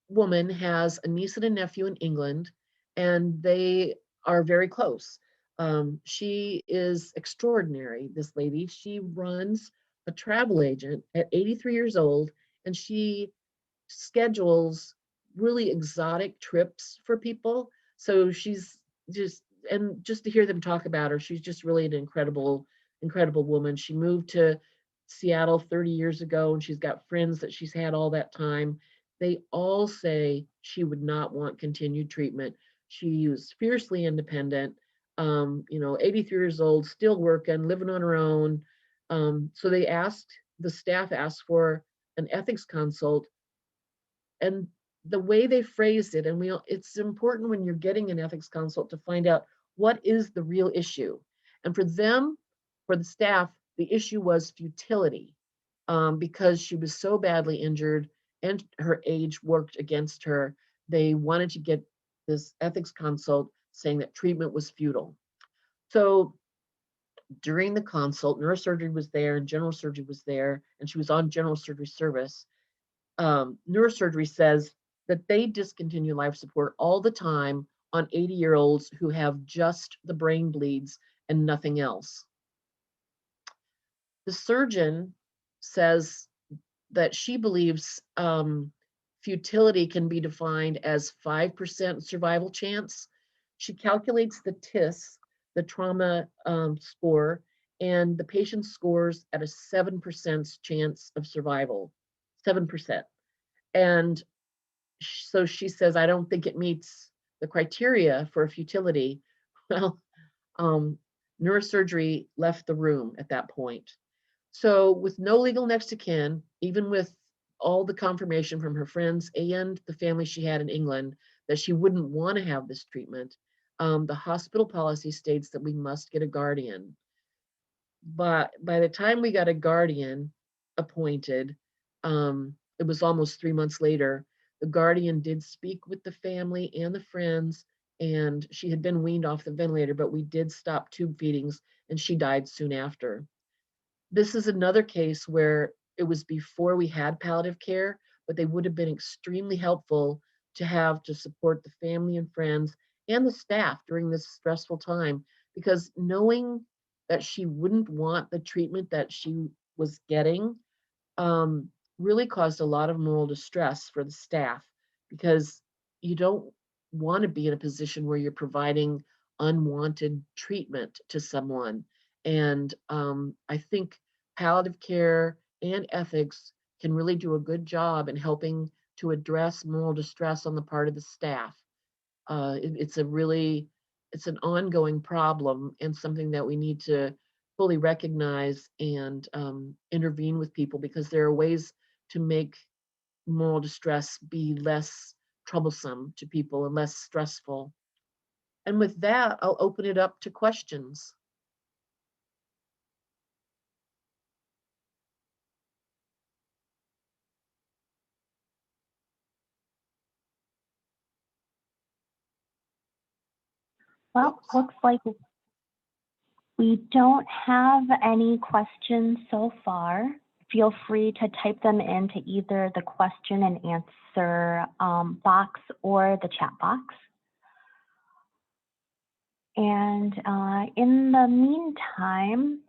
woman has a niece and a nephew in England, and they are very close. She is extraordinary, this lady. She runs a travel agent at 83 years old, and she schedules really exotic trips for people. So she's just to hear them talk about her, she's just really an incredible woman. She moved to Seattle 30 years ago, and she's got friends that she's had all that time. They all say she would not want continued treatment. She was fiercely independent, 83 years old, still working, living on her own. So the staff asked for an ethics consult, and the way they phrased it, and it's important when you're getting an ethics consult to find out what is the real issue. And for the staff, the issue was futility, because she was so badly injured and her age worked against her. They wanted to get this ethics consult saying that treatment was futile. So during the consult, neurosurgery was there and general surgery was there, and she was on general surgery service. Neurosurgery says that they discontinue life support all the time on 80-year-olds who have just the brain bleeds and nothing else. The surgeon says that she believes futility can be defined as 5% survival chance. She calculates the TIS, the trauma score, and the patient scores at a 7% chance of survival, 7%. And So she says, I don't think it meets the criteria for futility. Well, neurosurgery left the room at that point. So with no legal next of kin, even with all the confirmation from her friends and the family she had in England that she wouldn't want to have this treatment, the hospital policy states that we must get a guardian. But by the time we got a guardian appointed, it was almost 3 months later. The guardian did speak with the family and the friends, and she had been weaned off the ventilator, but we did stop tube feedings, and she died soon after. This is another case where it was before we had palliative care, but they would have been extremely helpful to have to support the family and friends and the staff during this stressful time, because knowing that she wouldn't want the treatment that she was getting really caused a lot of moral distress for the staff, because you don't want to be in a position where you're providing unwanted treatment to someone. And I think palliative care and ethics can really do a good job in helping to address moral distress on the part of the staff. It's an ongoing problem and something that we need to fully recognize and intervene with people, because there are ways to make moral distress be less troublesome to people and less stressful. And with that, I'll open it up to questions. Well, looks like we don't have any questions so far. Feel free to type them into either the question and answer box or the chat box. And in the meantime,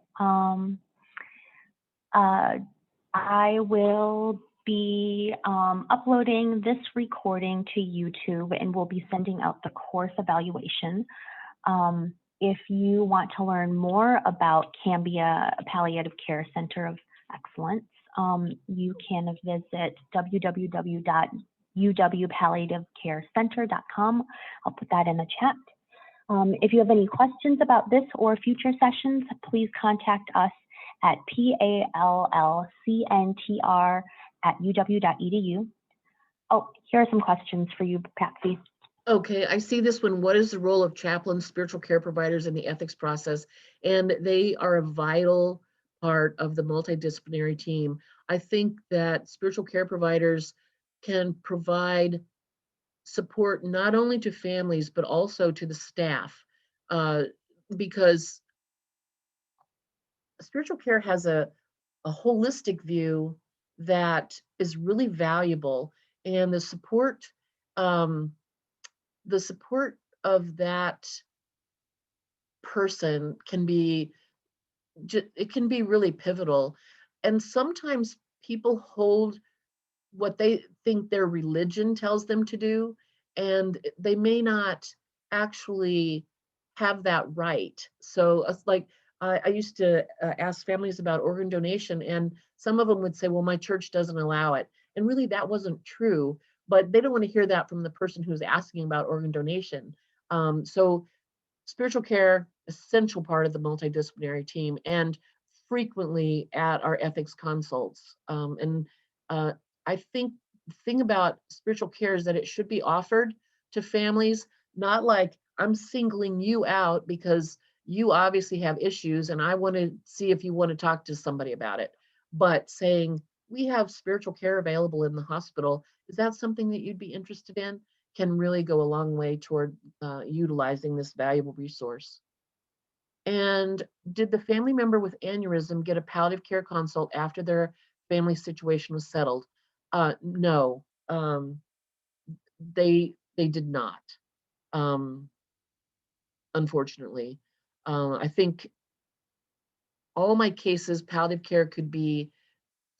I will be uploading this recording to YouTube, and we'll be sending out the course evaluation. If you want to learn more about Cambia Palliative Care Center of Excellence, you can visit www.uwpalliativecarecenter.com. I'll put that in the chat. If you have any questions about this or future sessions, please contact us at pallcntr@uw.edu. Oh, here are some questions for you, Patsy. Okay, I see this one. What is the role of chaplains, spiritual care providers in the ethics process? And they are a vital part of the multidisciplinary team. I think that spiritual care providers can provide support not only to families, but also to the staff, because spiritual care has a holistic view that is really valuable, and the support of that person can be it can be really pivotal. And sometimes people hold what they think their religion tells them to do, and they may not actually have that right. So it's like I used to ask families about organ donation, and some of them would say, well, my church doesn't allow it. And really that wasn't true, but they don't want to hear that from the person who's asking about organ donation. So spiritual care, essential part of the multidisciplinary team, and frequently at our ethics consults. And I think the thing about spiritual care is that it should be offered to families, not like I'm singling you out because you obviously have issues and I want to see if you want to talk to somebody about it, but saying, we have spiritual care available in the hospital. Is that something that you'd be interested in? Can really go a long way toward utilizing this valuable resource. And did the family member with aneurysm get a palliative care consult after their family situation was settled? No, they did not, unfortunately. I think all my cases, palliative care could be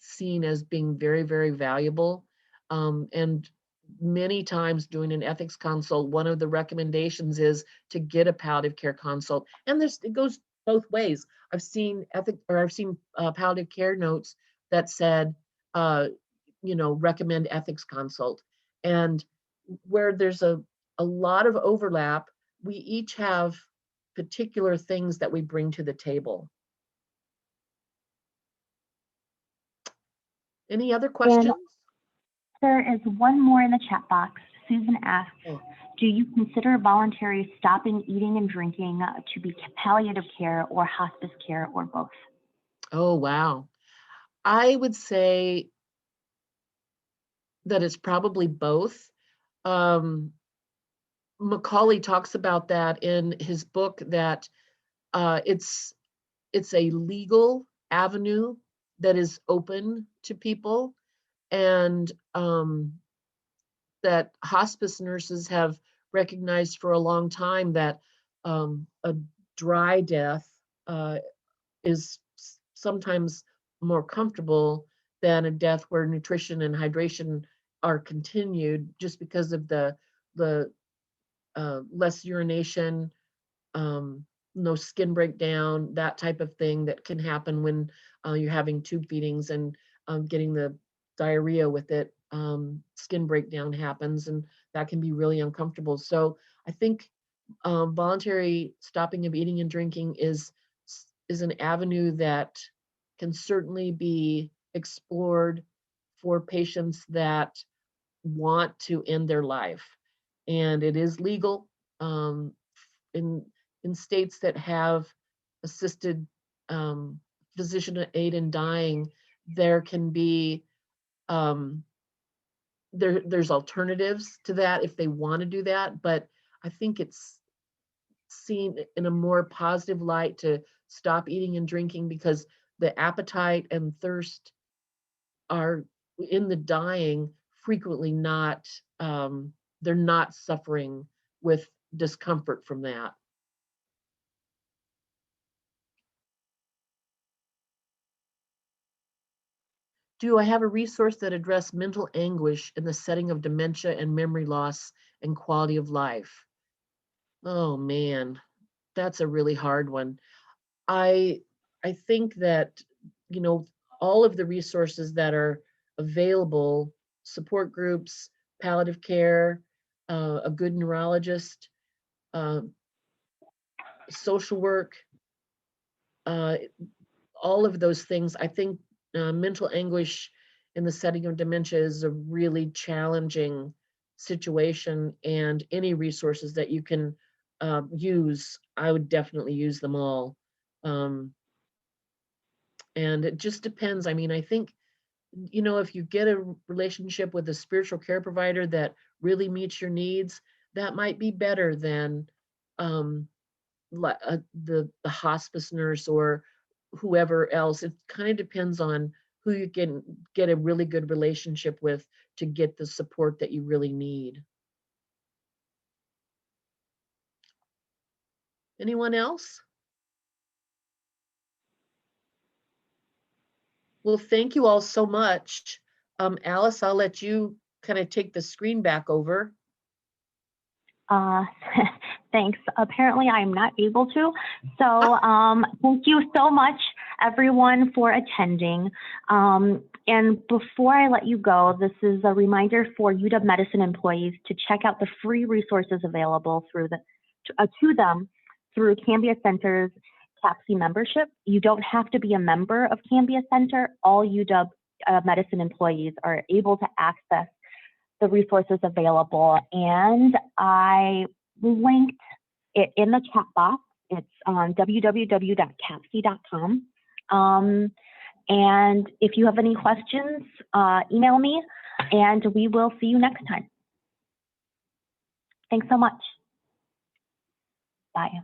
seen as being very, very valuable. And many times doing an ethics consult, one of the recommendations is to get a palliative care consult. And it goes both ways. I've seen palliative care notes that said, recommend ethics consult. And where there's a lot of overlap, we each have particular things that we bring to the table. Any other questions? There is one more in the chat box. Susan asks, Oh. do you consider voluntary stopping eating and drinking to be palliative care or hospice care or both? Oh, wow. I would say that it's probably both. Macaulay talks about that in his book, that it's a legal avenue that is open to people, and that hospice nurses have recognized for a long time that a dry death is sometimes more comfortable than a death where nutrition and hydration are continued, just because of the less urination, no skin breakdown, that type of thing that can happen when you're having tube feedings and getting the diarrhea with it. Skin breakdown happens, and that can be really uncomfortable. So I think voluntary stopping of eating and drinking is an avenue that can certainly be explored for patients that want to end their life. And it is legal in states that have assisted physician aid in dying. There can be there's alternatives to that if they want to do that, but I think it's seen in a more positive light to stop eating and drinking, because the appetite and thirst are in the dying frequently not, they're not suffering with discomfort from that. Do I have a resource that address mental anguish in the setting of dementia and memory loss and quality of life? Oh man, that's a really hard one. I think that, you know, all of the resources that are available, support groups, palliative care, a good neurologist, social work, all of those things. I think mental anguish in the setting of dementia is a really challenging situation, and any resources that you can use, I would definitely use them all. And it just depends. I mean, I think, you know, if you get a relationship with a spiritual care provider that really meets your needs, that might be better than the hospice nurse or whoever else. It kind of depends on who you can get a really good relationship with to get the support that you really need. Anyone else? Well, thank you all so much. Alice, I'll let you kind of take the screen back over. Thanks. Apparently I'm not able to. So thank you so much, everyone, for attending. And before I let you go, this is a reminder for UW Medicine employees to check out the free resources available through to them through Cambia Center's CAPC membership. You don't have to be a member of Cambia Center. All UW Medicine employees are able to access the resources available, and I linked it in the chat box. It's on www.capc.com. And if you have any questions, email me, and we will see you next time. Thanks so much. Bye.